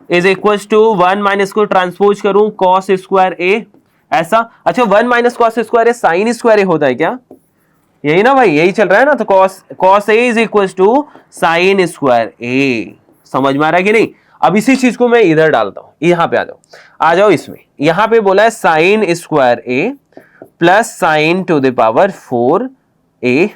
Speaker 1: is equal to 1 minus को ट्रांसपोज करूं cos स्क्वायर a, ऐसा? अच्छा 1 minus cos square a sin square a होता है क्या? यही ना भाई, यही चल रहा है ना। तो cos a is equal to sin square a। समझ में आ रहा है कि नहीं? अब इसी चीज को मैं इधर डालता हूं, यहां पे आ जाओ इसमें। यहां पे बोला है sin square a plus sign to the power 4a,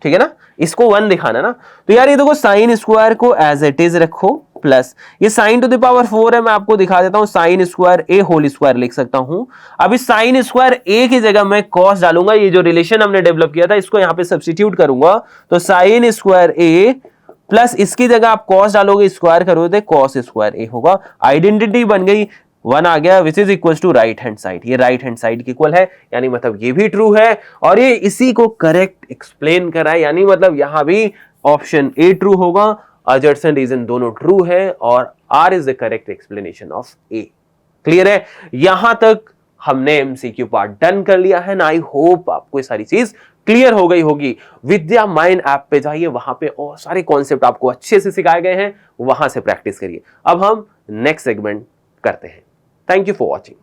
Speaker 1: ठीक है ना? इसको 1 दिखाना ना। तो यार ये देखो साइन स्क्वायर को एज इट इज रखो, प्लस ये साइन टू द पावर 4 है, मैं आपको दिखा देता हूं, sine square a whole square लिख सकता हूं। अब इस साइन स्क्वायर a की जगह मैं cos डालूंगा, ये जो रिलेशन हमने डेवलप किया था इसको यहां पे सब्स्टिट्यूट करूंगा। तो साइन स्क्वायर a प्लस इसकी जगह आप cos डालोगे, स्क्वायर करोगे तो cos स्क्वायर a होगा। आइडेंटिटी बन गई, 1 आ गया, which is equal to right hand side. ये राइट हैंड साइड के इक्वल है, यानी मतलब ये भी ट्रू है और ये इसी को करेक्ट एक्सप्लेन कर रहा है। यानी मतलब यहां भी ऑप्शन ए ट्रू होगा, अजर्सन रीजन दोनों ट्रू है और R is the correct explanation of A. Clear है? यहां तक हमने एमसीक्यू पार्ट डन कर लिया है ना। आई होप आपको ये सारी चीज क्लियर हो गई होगी। विद्या माइंड ऐप पे जाइए, वहां पे और सारे कॉन्सेप्ट आपको अच्छे से सिखाए गए हैं, वहां से प्रैक्टिस करिए। अब हम नेक्स्ट सेगमेंट करते हैं। Thank you for watching.